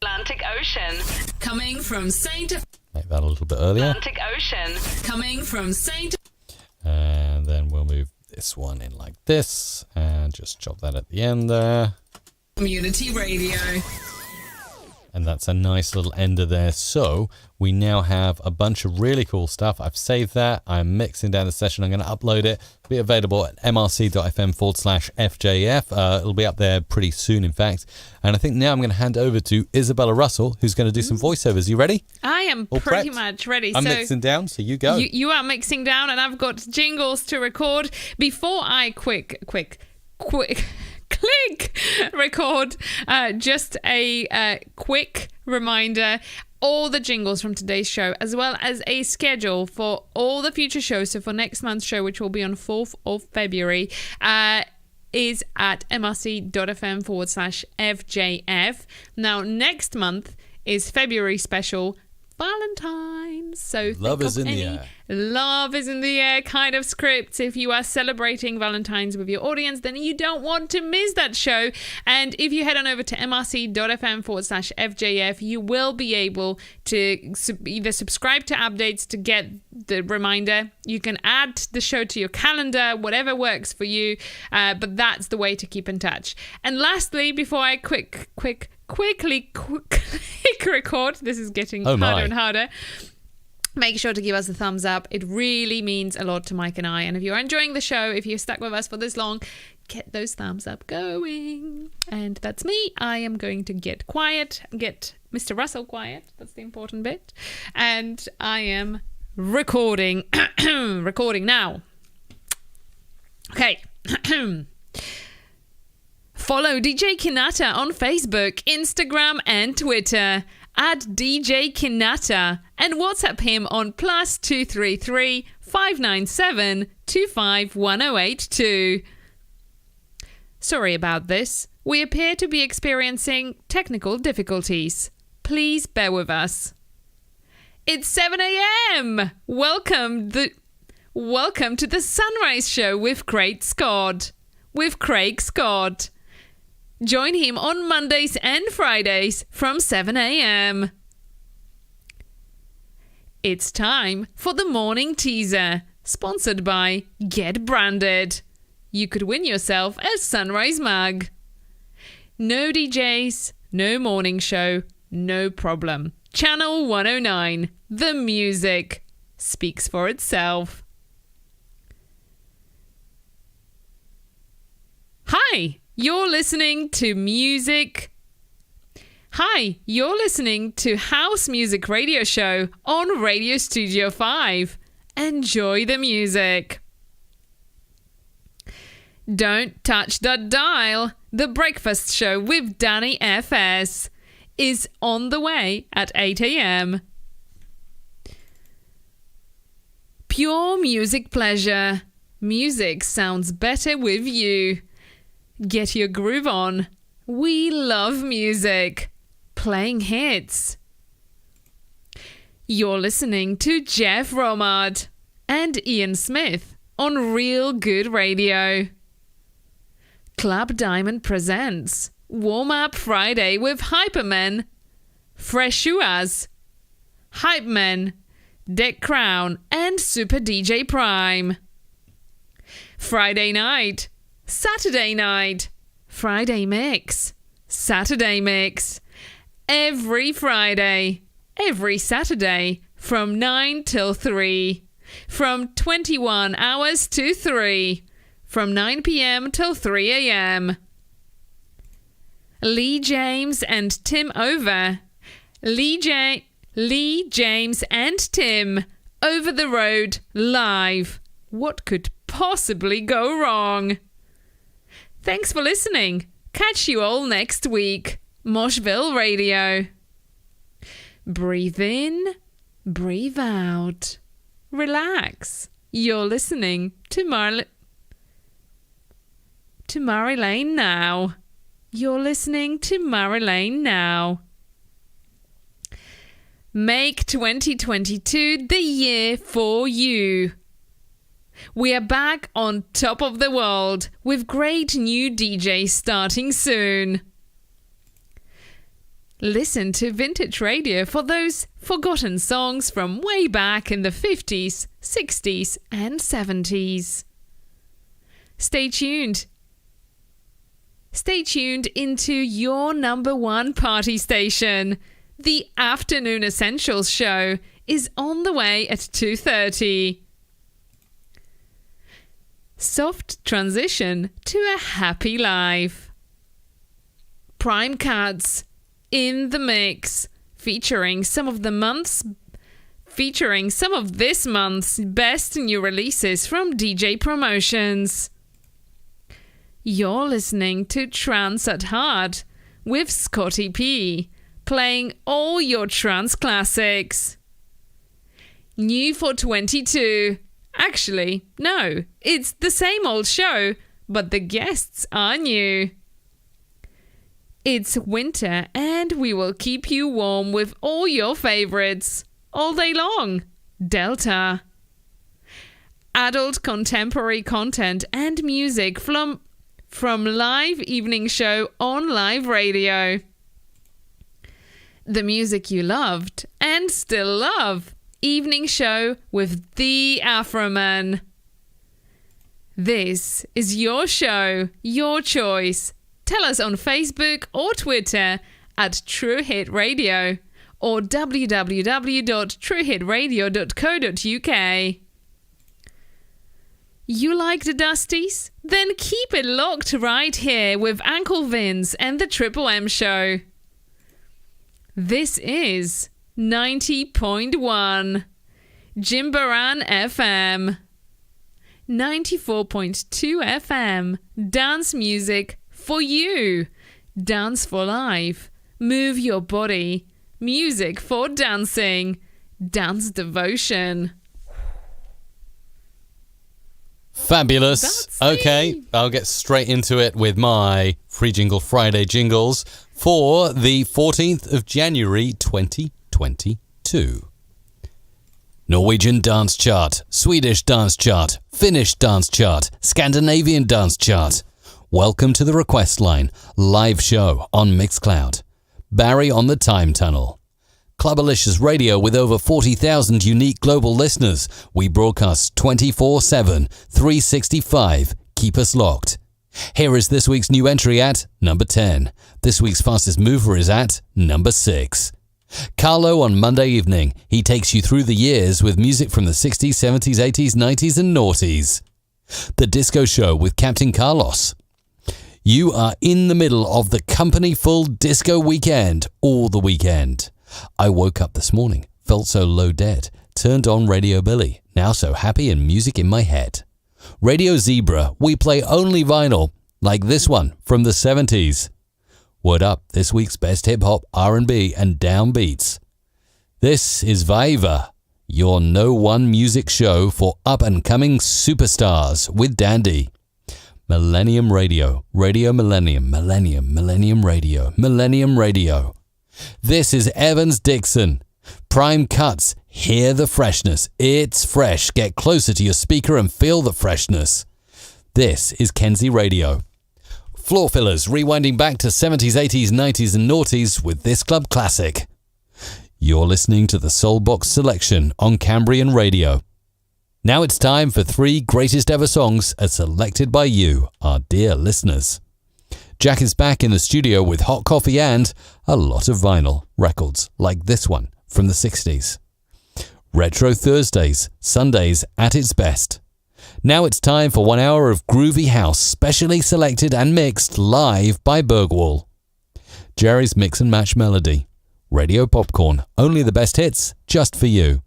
Atlantic Ocean, coming from Saint. Make that a little bit earlier. Atlantic Ocean, coming from Saint. And then we'll move this one in like this and just chop that at the end there. Community Radio. And that's a nice little ender there. So we now have a bunch of really cool stuff. I've saved that. I'm mixing down the session. I'm going to upload it. It'll be available at mrc.fm/FJF. It'll be up there pretty soon, in fact. And I think now I'm going to hand over to Isabella Russell, who's going to do some voiceovers. You ready? I am All pretty prepped? much ready. I'm mixing down, so you go. You are mixing down, and I've got jingles to record. Before I click record, just a quick reminder, all the jingles from today's show, as well as a schedule for all the future shows. So for next month's show, which will be on 4th of February, is at mrc.fm/FJF. Now, next month is February special Valentine's. So Love is in the air. Love is in the air kind of scripts. If you are celebrating Valentine's with your audience, then you don't want to miss that show. And if you head on over to mrc.fm/FJF, you will be able to either subscribe to updates to get the reminder. You can add the show to your calendar, whatever works for you. But that's the way to keep in touch. And lastly, before I quickly record, this is getting harder and harder. Make sure to give us a thumbs up. It really means a lot to Mike and I. And if you're enjoying the show, if you're stuck with us for this long, get those thumbs up going. And that's me. I am going to get quiet, get Mr. Russell quiet. That's the important bit. And I am recording. Recording now. Okay. Follow DJ Kinata on Facebook, Instagram, and Twitter at DJ Kinata and WhatsApp him on +233 597 251082. Sorry about this. We appear to be experiencing technical difficulties. Please bear with us. It's 7 a.m. Welcome to the Sunrise Show with Craig Scott. Join him on Mondays and Fridays from 7 a.m. It's time for the morning teaser, sponsored by Get Branded. You could win yourself a Sunrise mug. No DJs, no morning show, no problem. Channel 109, the music speaks for itself. Hi, you're listening to House Music Radio Show on Radio Studio 5. Enjoy the music. Don't touch that dial. The Breakfast Show with Danny FS is on the way at 8 a.m. Pure music pleasure. Music sounds better with you. Get your groove on. We love music. Playing hits. You're listening to Jeff Romard and Ian Smith on Real Good Radio. Club Diamond presents Warm Up Friday with Hyperman, Freshuas, Hype Men, Deck Crown, and Super DJ Prime. Friday night, Saturday night, Friday mix, Saturday mix. Every Friday, every Saturday from 9 till 3, from 21 hours to 3, from 9 p.m. till 3 a.m. Lee James and Tim over. Lee James and Tim over the road live. What could possibly go wrong? Thanks for listening. Catch you all next week. Moshville Radio. Breathe in, breathe out. Relax. You're listening to Marilyn now. You're listening to Marilyn now. Make 2022 the year for you. We are back on top of the world with great new DJs starting soon. Listen to vintage radio for those forgotten songs from way back in the 50s, 60s, and 70s. Stay tuned. Stay tuned into your number one party station. The Afternoon Essentials show is on the way at 2:30. Soft transition to a happy life. Prime Cuts in the mix, featuring some of this month's best new releases from DJ Promotions. You're listening to Trance at Heart with Scotty P, playing all your trance classics. New for 22. Actually, no, it's the same old show, but the guests are new. It's winter and we will keep you warm with all your favorites all day long. Delta. Adult contemporary content and music from live evening show on live radio. The music you loved and still love. Evening show with the Afroman. This is your show, your choice. Tell us on Facebook or Twitter at True Hit Radio or www.truehitradio.co.uk. You like the Dusties? Then keep it locked right here with Uncle Vince and the Triple M Show. This is 90.1 Jimbaran FM. 94.2 FM. Dance music for you. Dance for life. Move your body. music for dancing, dance devotion. Fabulous. That's Okay, me. I'll get straight into it with my Free Jingle Friday jingles for the 14th of January 2022. Norwegian dance chart, Swedish dance chart, Finnish dance chart, Scandinavian dance chart. Welcome to the request line, live show on Mixcloud. Barry on the time tunnel. Clubalicious Radio with over 40,000 unique global listeners. We broadcast 24/7, 365. Keep us locked. Here is this week's new entry at number 10. This week's fastest mover is at number 6. Carlo on Monday evening. He takes you through the years with music from the 60s, 70s, 80s, 90s and noughties. The Disco Show with Captain Carlos. You are in the middle of the company full disco weekend all the weekend. I woke up this morning, felt so low dead, turned on Radio Billy, now so happy and music in my head. Radio Zebra, we play only vinyl, like this one from the 70s. Word up, this week's best hip-hop, R&B and downbeats. This is Viva, your no one music show for up-and-coming superstars with Dandy. Millennium Radio, Radio Millennium, Millennium, Millennium Radio, Millennium Radio. This is Evans Dixon. Prime Cuts, hear the freshness. It's fresh. Get closer to your speaker and feel the freshness. This is Kenzie Radio. Floor Fillers, rewinding back to 70s, 80s, 90s and noughties with this club classic. You're listening to the Soulbox Selection on Cambrian Radio. Now it's time for 3 greatest ever songs as selected by you, our dear listeners. Jack is back in the studio with hot coffee and a lot of vinyl records like this one from the 60s. Retro Thursdays, Sundays at its best. Now it's time for 1 hour of groovy house, specially selected and mixed live by Bergwall. Jerry's Mix and Match Melody. Radio Popcorn, only the best hits, just for you.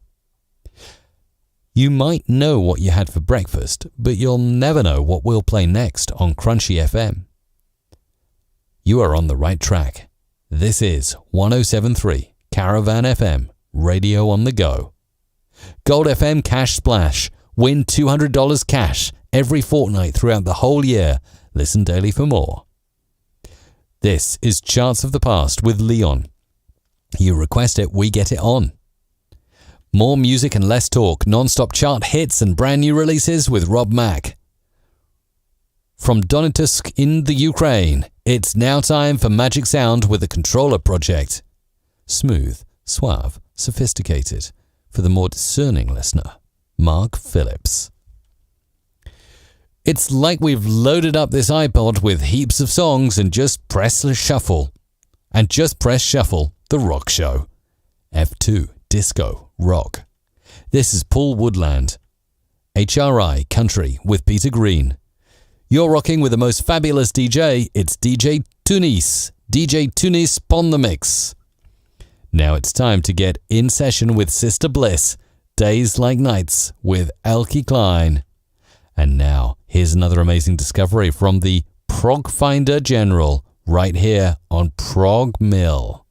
You might know what you had for breakfast, but you'll never know what we'll play next on Crunchy FM. You are on the right track. This is 107.3 Caravan FM, radio on the go. Gold FM Cash Splash. Win $200 cash every fortnight throughout the whole year. Listen daily for more. This is Charts of the Past with Leon. You request it, we get it on. More music and less talk, non-stop chart hits and brand new releases with Rob Mack. From Donetsk in the Ukraine, it's now time for Magic Sound with the Controller Project. Smooth, suave, sophisticated. For the more discerning listener, Mark Phillips. It's like we've loaded up this iPod with heaps of songs and just press shuffle. And just press shuffle, the rock show. F2, disco, rock. This is Paul Woodland. HRI Country with Peter Green. You're rocking with the most fabulous DJ. It's DJ Tunis. DJ Tunis on the mix. Now it's time to get in session with Sister Bliss. Days Like Nights with Elkie Klein. And now, here's another amazing discovery from the Prog Finder General right here on Prog Mill.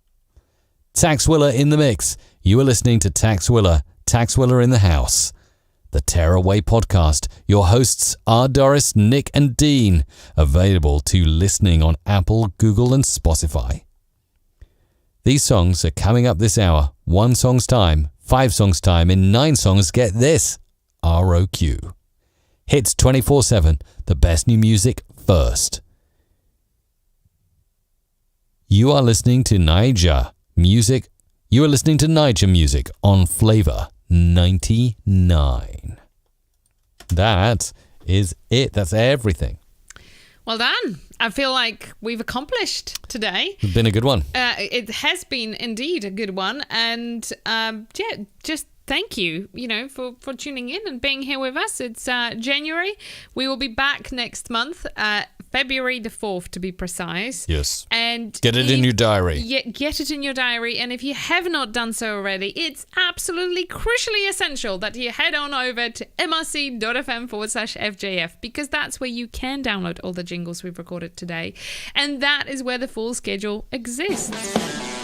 Tax Willer in the mix. You are listening to Tax Willer in the house. The Tearaway Podcast. Your hosts are Doris, Nick and Dean. Available to listening on Apple, Google and Spotify. These songs are coming up this hour. 1 song's time, 5 songs time. In 9 songs, get this. ROQ. Hits 24/7. The best new music first. You are listening to Niger Music. You are listening to Niger Music on Flavor 99. That is it. That's everything. Well done. I feel like we've accomplished today. It's been a good one. It has been indeed a good one. And yeah, just thank you, for tuning in and being here with us. It's January. We will be back next month, February the 4th to be precise. Yes. And get it in your diary. Yeah, get it in your diary. And if you have not done so already, it's absolutely crucially essential that you head on over to mrc.fm/FJF because that's where you can download all the jingles we've recorded today. And that is where the full schedule exists.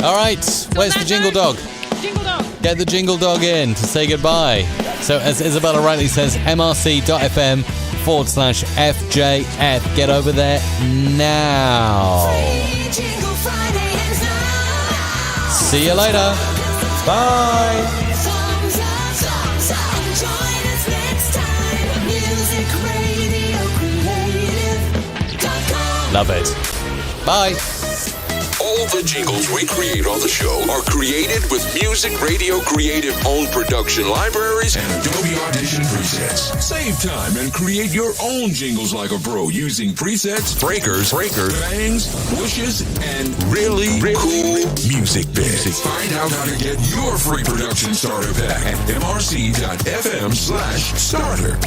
All right, where's the jingle dog? Jingle dog. Get the jingle dog in to say goodbye. So as Isabella rightly says, mrc.fm/FJF. Get over there now. Jingle Friday is now. See you later. Bye. Thumbs up. Join us next time. MusicRadioCreative.com. Love it. Bye. All the jingles we create on the show are created with Music Radio Creative own production libraries and Adobe Audition presets. Save time and create your own jingles like a pro using presets, breakers, bangs, whooshes, and really cool music bits. Find out how to get your free production starter pack at mrc.fm/starter.